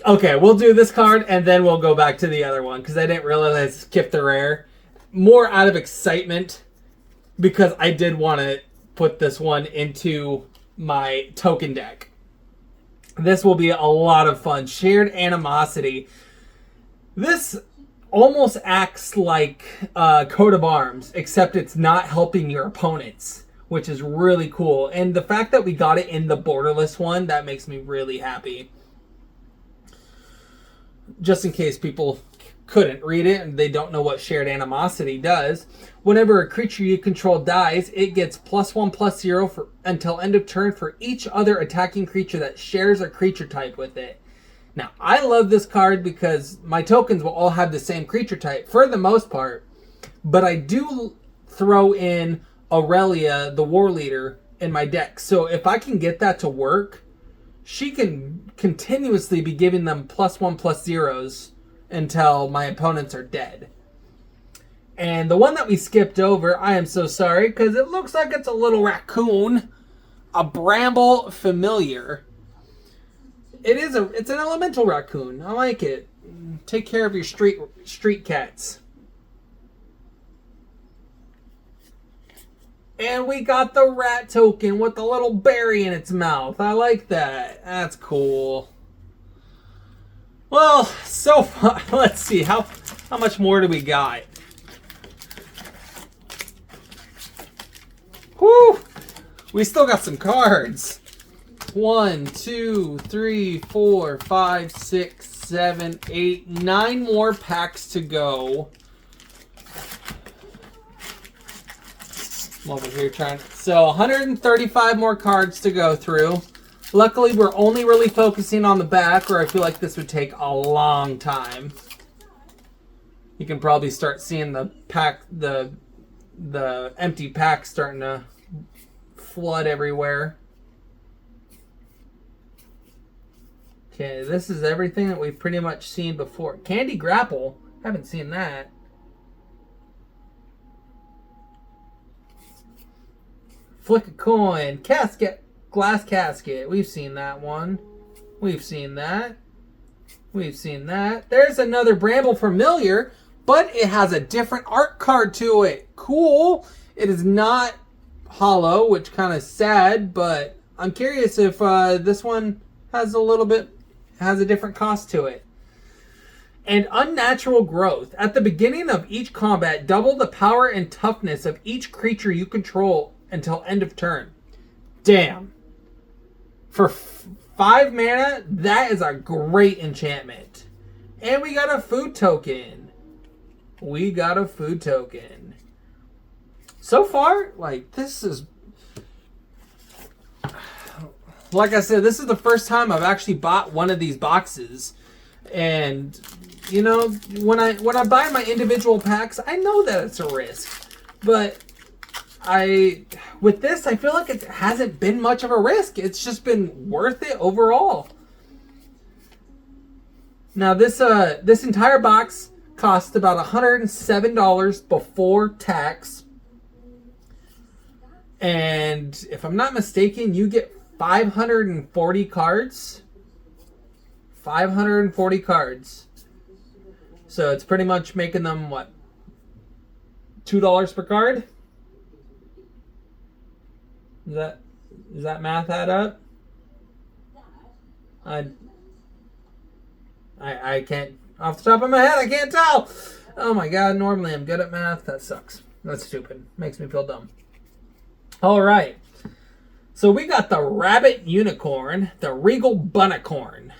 okay, we'll do this card and then we'll go back to the other one because I didn't realize I skipped the rare. More out of excitement because I did want to put this one into my token deck. This will be a lot of fun. Shared Animosity. This almost acts like Coat of Arms, except it's not helping your opponents, which is really cool. And the fact that we got it in the borderless one, that makes me really happy. Just in case people couldn't read it and they don't know what Shared Animosity does. Whenever a creature you control dies, it gets +1/+0 for until end of turn for each other attacking creature that shares a creature type with it. Now, I love this card because my tokens will all have the same creature type for the most part, but I do throw in Aurelia, the War Leader, in my deck. So if I can get that to work, she can continuously be giving them +1/+0s until my opponents are dead. And the one that we skipped over, I am so sorry, because it looks like it's a little raccoon. A Bramble Familiar. It's an elemental raccoon. I like it. Take care of your street cats. And we got the rat token with the little berry in its mouth. I like that. That's cool. Well, so far, let's see. How much more do we got? Whew! We still got some cards. 1, 2, 3, 4, 5, 6, 7, 8, 9 more packs to go. I'm over here trying. So 135 more cards to go through. Luckily, we're only really focusing on the back, or I feel like this would take a long time. You can probably start seeing the pack, the empty pack starting to flood everywhere. Okay, this is everything that we've pretty much seen before. Candy Grapple, haven't seen that. Flick a coin, casket, glass casket. We've seen that one. We've seen that. We've seen that. There's another Bramble Familiar, but it has a different art card to it. Cool. It is not hollow, which kind of sad, but I'm curious if this one has a different cost to it. And Unnatural Growth. At the beginning of each combat, double the power and toughness of each creature you control until end of turn. Damn. For 5 mana, that is a great enchantment. And we got a food token. So far, this is... Like I said, this is the first time I've actually bought one of these boxes. And, when I buy my individual packs, I know that it's a risk. But with this, I feel like it hasn't been much of a risk. It's just been worth it overall. Now, this entire box cost about $107 before tax. And if I'm not mistaken, you get 540 cards. 540 cards. So it's pretty much making them, what, $2 per card? Does that math add up? I can't, off the top of my head, I can't tell. Oh my god, normally I'm good at math. That sucks. That's stupid. Makes me feel dumb. Alright. So we got the Rabbit Unicorn, the Regal Bunicorn.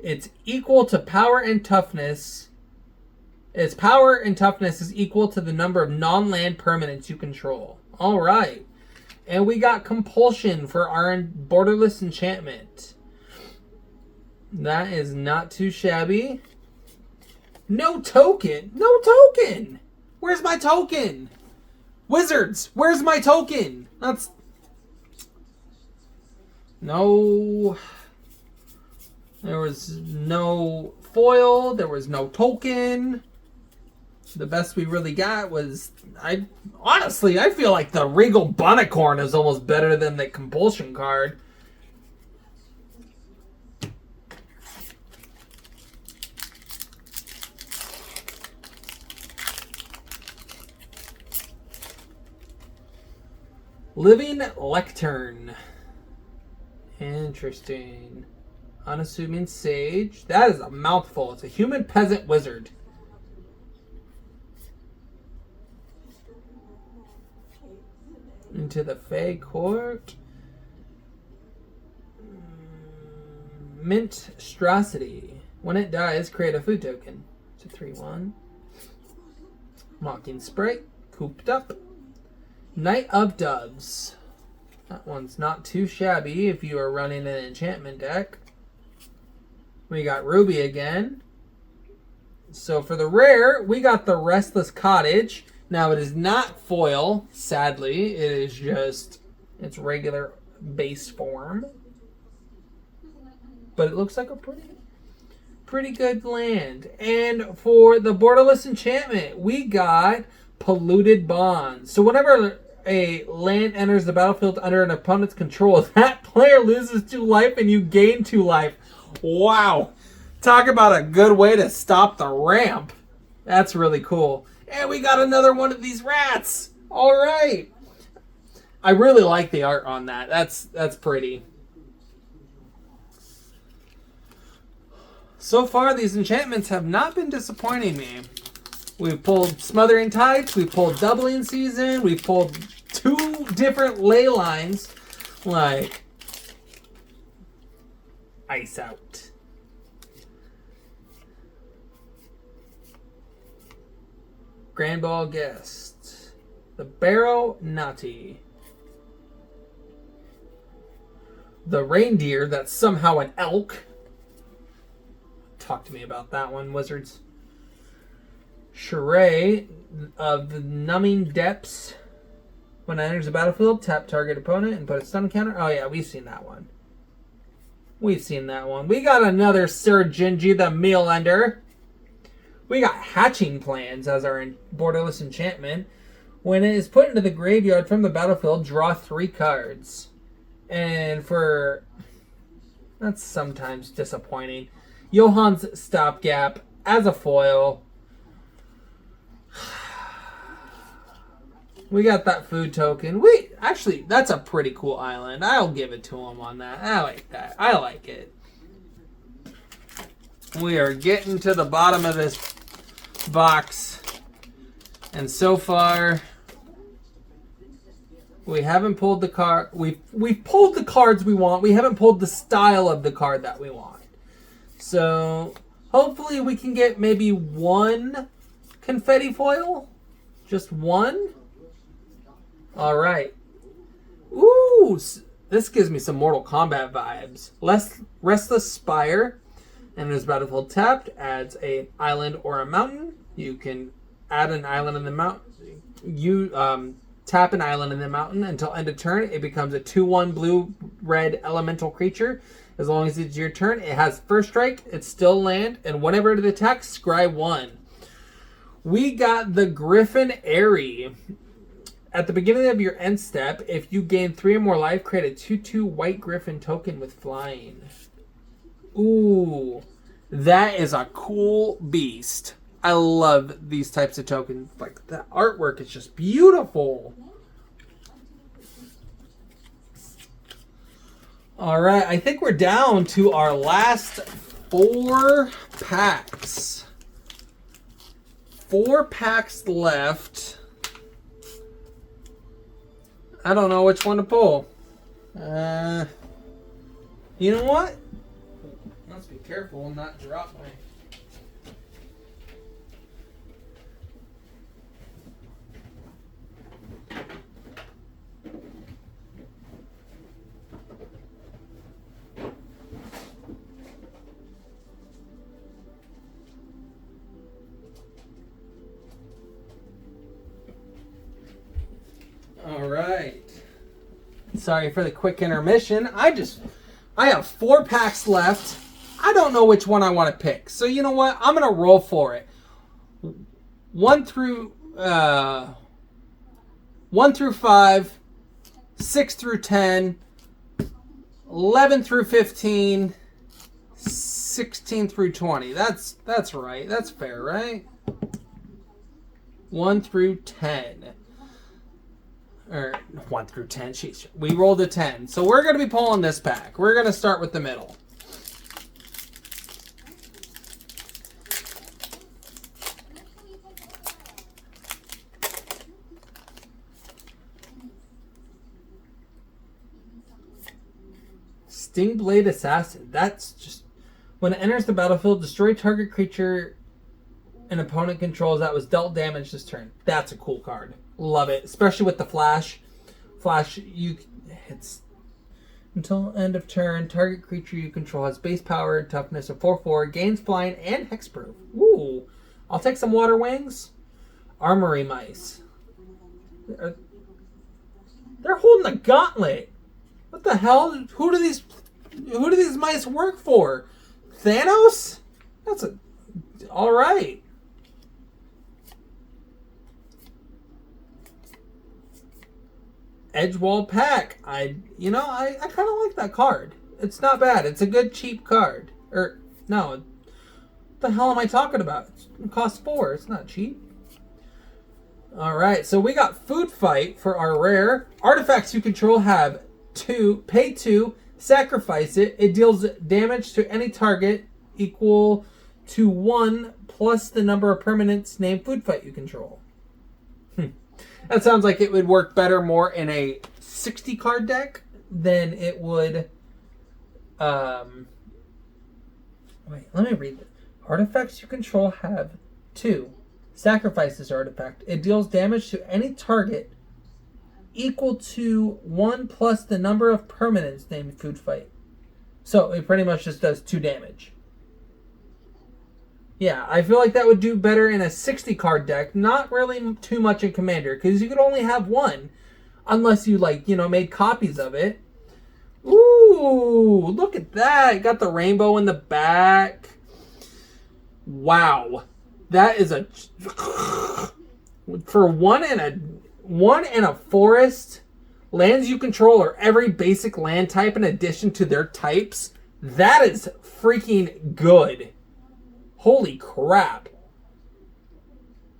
It's equal to power and toughness. Its power and toughness is equal to the number of non-land permanents you control. Alright. And we got Compulsion for our borderless enchantment. That is not too shabby. No token. No token. Where's my token? Wizards, where's my token? That's... No. There was no foil. There was no token. The best we really got was... Honestly, I feel like the Regal Bunicorn is almost better than the Compulsion card. Living Lectern. Interesting. Unassuming Sage. That is a mouthful. It's a human peasant wizard. Into the Fey Court. Minstrosity. When it dies, create a food token. It's a 3/1. Mocking Sprite. Cooped Up. Knight of Doves. That one's not too shabby if you are running an enchantment deck. We got Ruby again. So for the rare, we got the Restless Cottage. Now it is not foil, sadly. It is just its regular base form. But it looks like a pretty good land. And for the borderless enchantment, we got Polluted Bonds. So whenever a land enters the battlefield under an opponent's control, that player loses 2 life and you gain 2 life. Wow. Talk about a good way to stop the ramp. That's really cool. And we got another one of these rats. All right. I really like the art on that. That's pretty. So far, these enchantments have not been disappointing me. We've pulled Smothering Tides, we've pulled Doubling Season, we've pulled 2 different ley lines, like Ice Out. Grand Ball Guest. The Barrow Nati. The Reindeer that's somehow an elk. Talk to me about that one, Wizards. Charade of the Numbing Depths. When it enters the battlefield, tap target opponent and put a stun counter. Oh yeah, we've seen that one. We've seen that one. We got another Sir Gingy the Meal Ender. We got Hatching Plans as our borderless enchantment. When it is put into the graveyard from the battlefield, draw 3 cards. And for... That's sometimes disappointing. Johan's Stopgap as a foil. We got that food token. Actually, that's a pretty cool island. I'll give it to him on that. I like that. I like it. We are getting to the bottom of this box. And so far, we haven't pulled the card. We've pulled the cards we want. We haven't pulled the style of the card that we want. So, hopefully we can get maybe 1 confetti foil. Just 1. All right. Ooh, this gives me some Mortal Kombat vibes. Restless Spire. And as battlefield tapped, adds an island or a mountain. You can add an island in the mountain. You tap an island in the mountain until end of turn. It becomes a 2/1 blue-red elemental creature. As long as it's your turn, it has first strike. It's still land. And whenever it attacks, scry 1. We got the Griffin Airy At the beginning of your end step, if you gain 3 or more life, create a 2/2 white griffin token with flying. Ooh, that is a cool beast. I love these types of tokens. Like, the artwork is just beautiful. All right, I think we're down to our last 4 packs. 4 packs left. I don't know which one to pull. You know what? Let's be careful and not drop my... All right. Sorry for the quick intermission. I have 4 packs left. I don't know which one I want to pick. So you know what? I'm going to roll for it. 1 through 5, 6 through 10, 11 through 15, 16 through 20. That's right. That's fair, right? 1 through 10. Or 1 through 10. Sheesh. We rolled a 10. So we're going to be pulling this pack. We're going to start with the middle. Stingblade Assassin. That's just... When it enters the battlefield, destroy target creature an opponent controls that was dealt damage this turn. That's a cool card. Love it. Especially with the flash. Flash, it's until end of turn, target creature you control has base power and toughness of 4/4, gains flying and hexproof. Ooh. I'll take some water wings. Armory mice. They're holding a gauntlet. What the hell? Who do these mice work for? Thanos? That's all right. Edgewall Pack. I kind of like that card. It's not bad. It's a good cheap card. No. What the hell am I talking about? It costs 4. It's not cheap. All right. So we got Food Fight for our rare. Artifacts you control have 2. Pay 2. Sacrifice it. It deals damage to any target equal to 1 plus the number of permanents named Food Fight you control. That sounds like it would work better more in a 60 card deck than it would... Wait, let me read it. Artifacts you control have 2. Sacrifice this artifact. It deals damage to any target equal to 1 plus the number of permanents named Food Fight. So it pretty much just does 2 damage. Yeah, I feel like that would do better in a 60 card deck. Not really too much in Commander, because you could only have 1. Unless you, made copies of it. Ooh, look at that. Got the rainbow in the back. Wow. That is a... For one in a forest, lands you control are every basic land type in addition to their types. That is freaking good. Holy crap.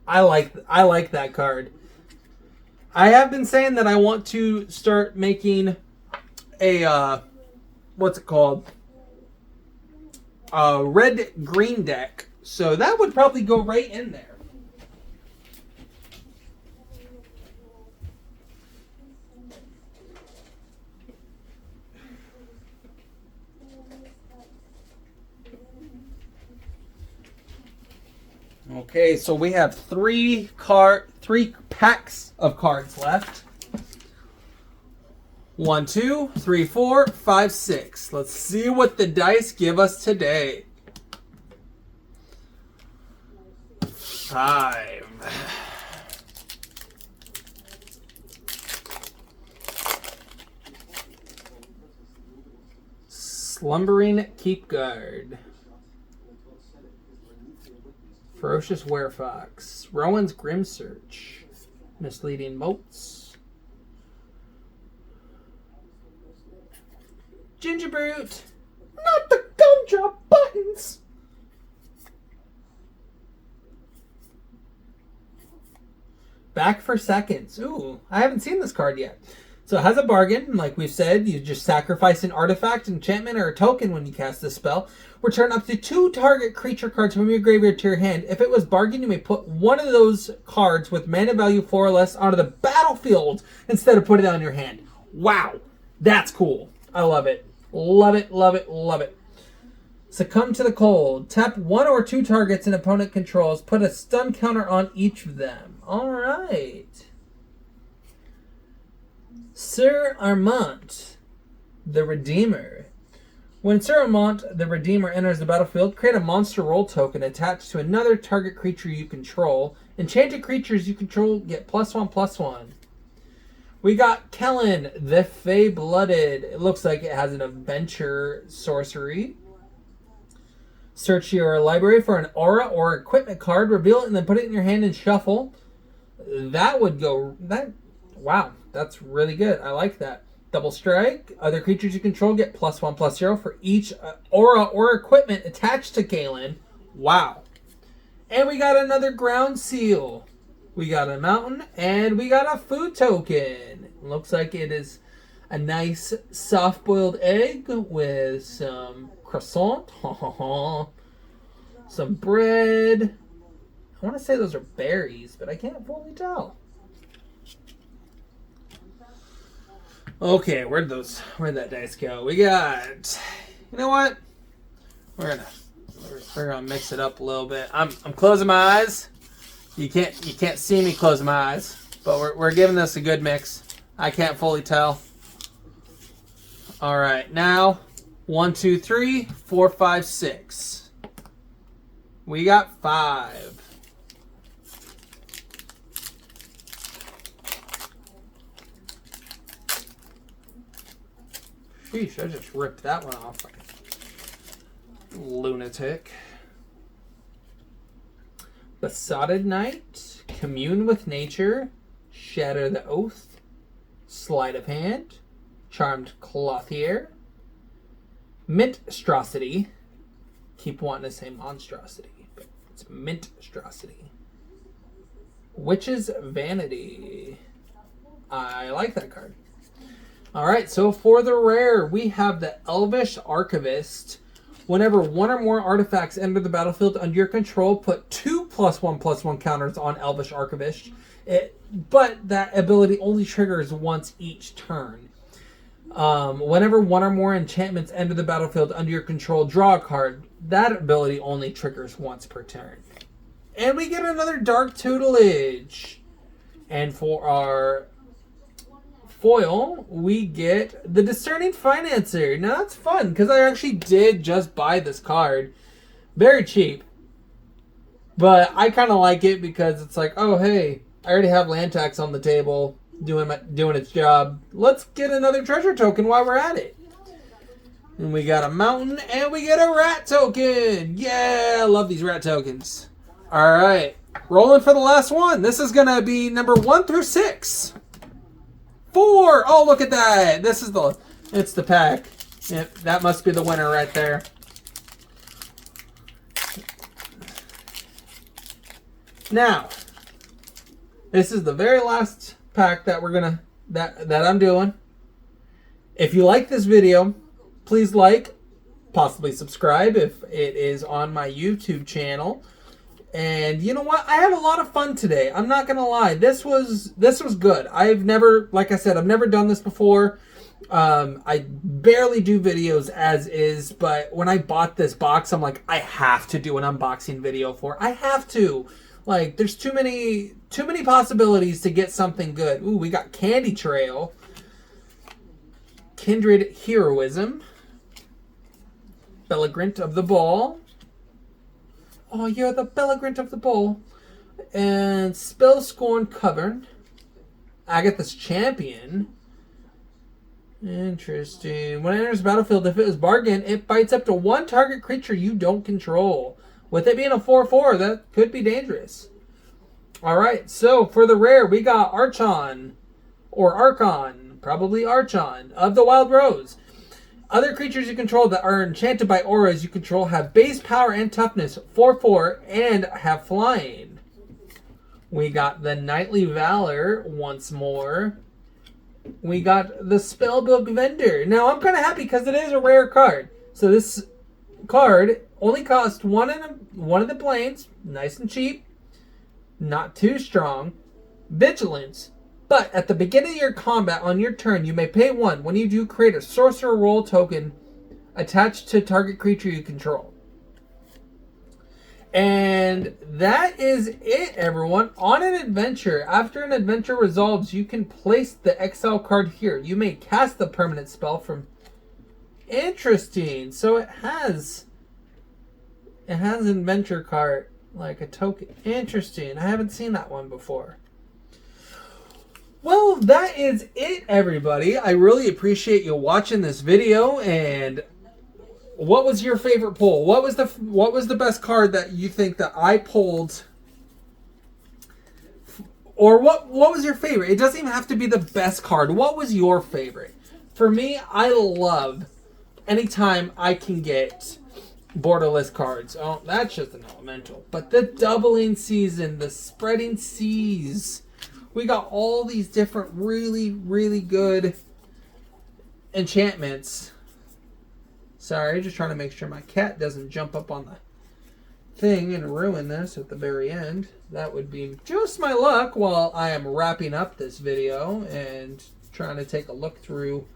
I like that card. I have been saying that I want to start making a what's it called? A red-green deck. So that would probably go right in there. Okay, so we have 3 packs of cards left. 1, 2, 3, 4, 5, 6. Let's see what the dice give us today. 5. Slumbering Keepguard. Ferocious Werefox. Rowan's Grim Search. Misleading Motes. Ginger Brute. Not the gumdrop buttons. Back for Seconds. Ooh, I haven't seen this card yet. So it has a bargain. Like we've said, you just sacrifice an artifact, enchantment, or a token when you cast this spell. Return up to 2 target creature cards from your graveyard to your hand. If it was bargain, you may put one of those cards with mana value 4 or less onto the battlefield instead of putting it on your hand. Wow, that's cool. I love it. Love it, love it, love it. Succumb to the Cold. Tap 1 or 2 targets an opponent controls. Put a stun counter on each of them. All right. Sir Armant, the Redeemer. When Sir Armant, the Redeemer, enters the battlefield, create a monster roll token attached to another target creature you control. Enchanted creatures you control get +1/+1. We got Kellen, the Fey-Blooded. It looks like it has an adventure sorcery. Search your library for an aura or equipment card, reveal it, and then put it in your hand and shuffle. That would go... Wow, that's really good. I like that. Double Strike. Other creatures you control get +1/+0 for each aura or equipment attached to Galen. Wow. And we got another Ground Seal. We got a mountain, and we got a food token. Looks like it is a nice soft-boiled egg with some croissant, some bread. I want to say those are berries, but I can't fully tell. Okay, where'd that dice go? We got, you know what? We're gonna mix it up a little bit. I'm closing my eyes. You can't see me closing my eyes, but we're giving this a good mix. I can't fully tell. All right, now 1, 2, 3, 4, 5, 6. We got 5. Sheesh, I just ripped that one off. Lunatic. Besotted Knight, Commune with Nature, Shatter the Oath, Sleight of Hand, Charmed Clothier, Minstrosity. Keep wanting to say Monstrosity, but it's Minstrosity. Witch's Vanity. I like that card. Alright, so for the rare, we have the Elvish Archivist. Whenever 1 or more artifacts enter the battlefield under your control, put 2 +1/+1 counters on Elvish Archivist. But that ability only triggers once each turn. Whenever 1 or more enchantments enter the battlefield under your control, draw a card. That ability only triggers once per turn. And we get another Dark Tutelage. And for our foil, we get the Discerning Financer. Now that's fun, because I actually did just buy this card. Very cheap. But I kind of like it because it's like, oh hey, I already have land tax on the table doing its job. Let's get another treasure token while we're at it. And we got a mountain, and we get a rat token. Yeah, I love these rat tokens. Alright, rolling for the last one. This is going to be number 1 through 6. 4! Oh, look at that! It's the pack. Yep, that must be the winner right there. Now, this is the very last pack that that I'm doing. If you like this video, please like, possibly subscribe if it is on my YouTube channel. And you know what? I had a lot of fun today. I'm not gonna lie. This was good. Like I said, I've never done this before. I barely do videos as is, but when I bought this box, I'm like, I have to do an unboxing video for it. I have to. Like, there's too many possibilities to get something good. Ooh, we got Candy Trail, Kindred Heroism, Belligrant of the Ball. Oh, you're the Belligrant of the Bowl. And Spellscorn Cavern. Agatha's Champion. Interesting. When it enters the battlefield, if it is bargain, it bites up to 1 target creature you don't control. With it being a 4/4, that could be dangerous. Alright, so for the rare, we got Archon. Or Archon. Probably Archon. Of the Wild Rose. Other creatures you control that are enchanted by auras you control have base power and toughness 4/4 and have flying. We got the Knightly Valor once more. We got the Spellbook Vendor. Now I'm kind of happy because it is a rare card. So this card only costs one of the planes, nice and cheap, not too strong. Vigilance. But at the beginning of your combat on your turn, you may pay 1. When you do, create a sorcerer role token attached to target creature you control. And that is it, everyone. On an adventure, after an adventure resolves, you can place the exile card here. You may cast the permanent spell from... Interesting. So it has an adventure card, like a token. Interesting. I haven't seen that one before. Well, that is it, everybody. I really appreciate you watching this video. And what was your favorite pull? What was the best card that you think that I pulled? Or what was your favorite? It doesn't even have to be the best card. What was your favorite? For me, I love anytime I can get borderless cards. Oh, that's just an elemental. But the doubling season, the spreading seas. We got all these different really, really good enchantments. Sorry, just trying to make sure my cat doesn't jump up on the thing and ruin this at the very end. That would be just my luck while I am wrapping up this video and trying to take a look through.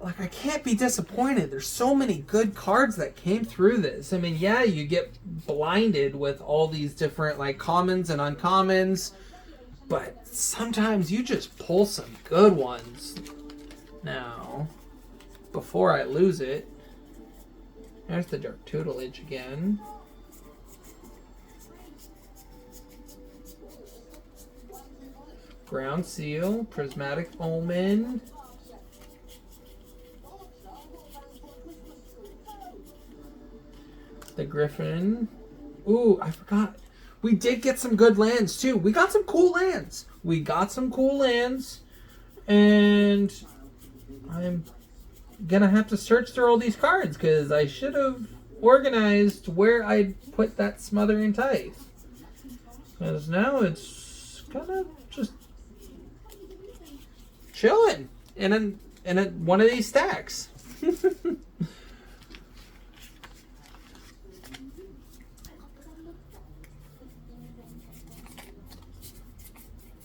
Like, I can't be disappointed. There's so many good cards that came through this. I mean, yeah, you get blinded with all these different, like, commons and uncommons. But sometimes you just pull some good ones. Now, before I lose it, there's the Dark Tutelage again. Ground Seal, Prismatic Omen. The Griffin. Ooh, I forgot. We did get some good lands, too. We got some cool lands. And I'm going to have to search through all these cards because I should have organized where I'd put that Smothering Tithe. Because now it's kind of just chilling in one of these stacks.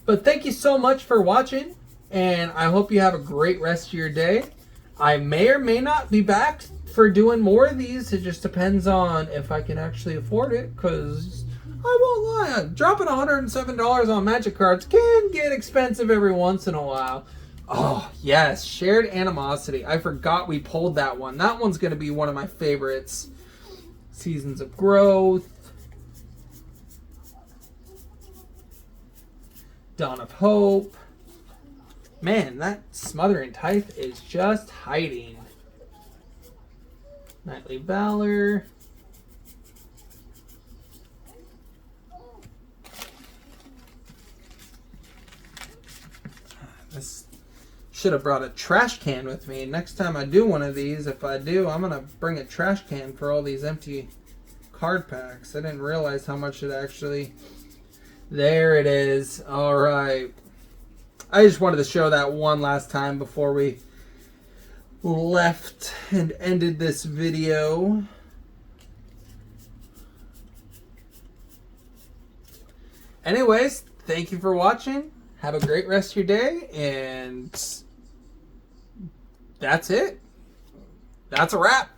But thank you so much for watching, and I hope you have a great rest of your day. I may or may not be back for doing more of these. It just depends on if I can actually afford it, because I won't lie, dropping $107 on Magic cards can get expensive every once in a while. Oh, yes, Shared Animosity. I forgot we pulled that one. That one's going to be one of my favorites. Seasons of Growth. Dawn of Hope. Man, that Smothering Tithe is just hiding. Knightly Valor. This should have brought a trash can with me. Next time I do one of these, if I do, I'm going to bring a trash can for all these empty card packs. I didn't realize how much it actually... There it is. All right. I just wanted to show that one last time before we left and ended this video. Anyways, thank you for watching. Have a great rest of your day. And that's it. That's a wrap.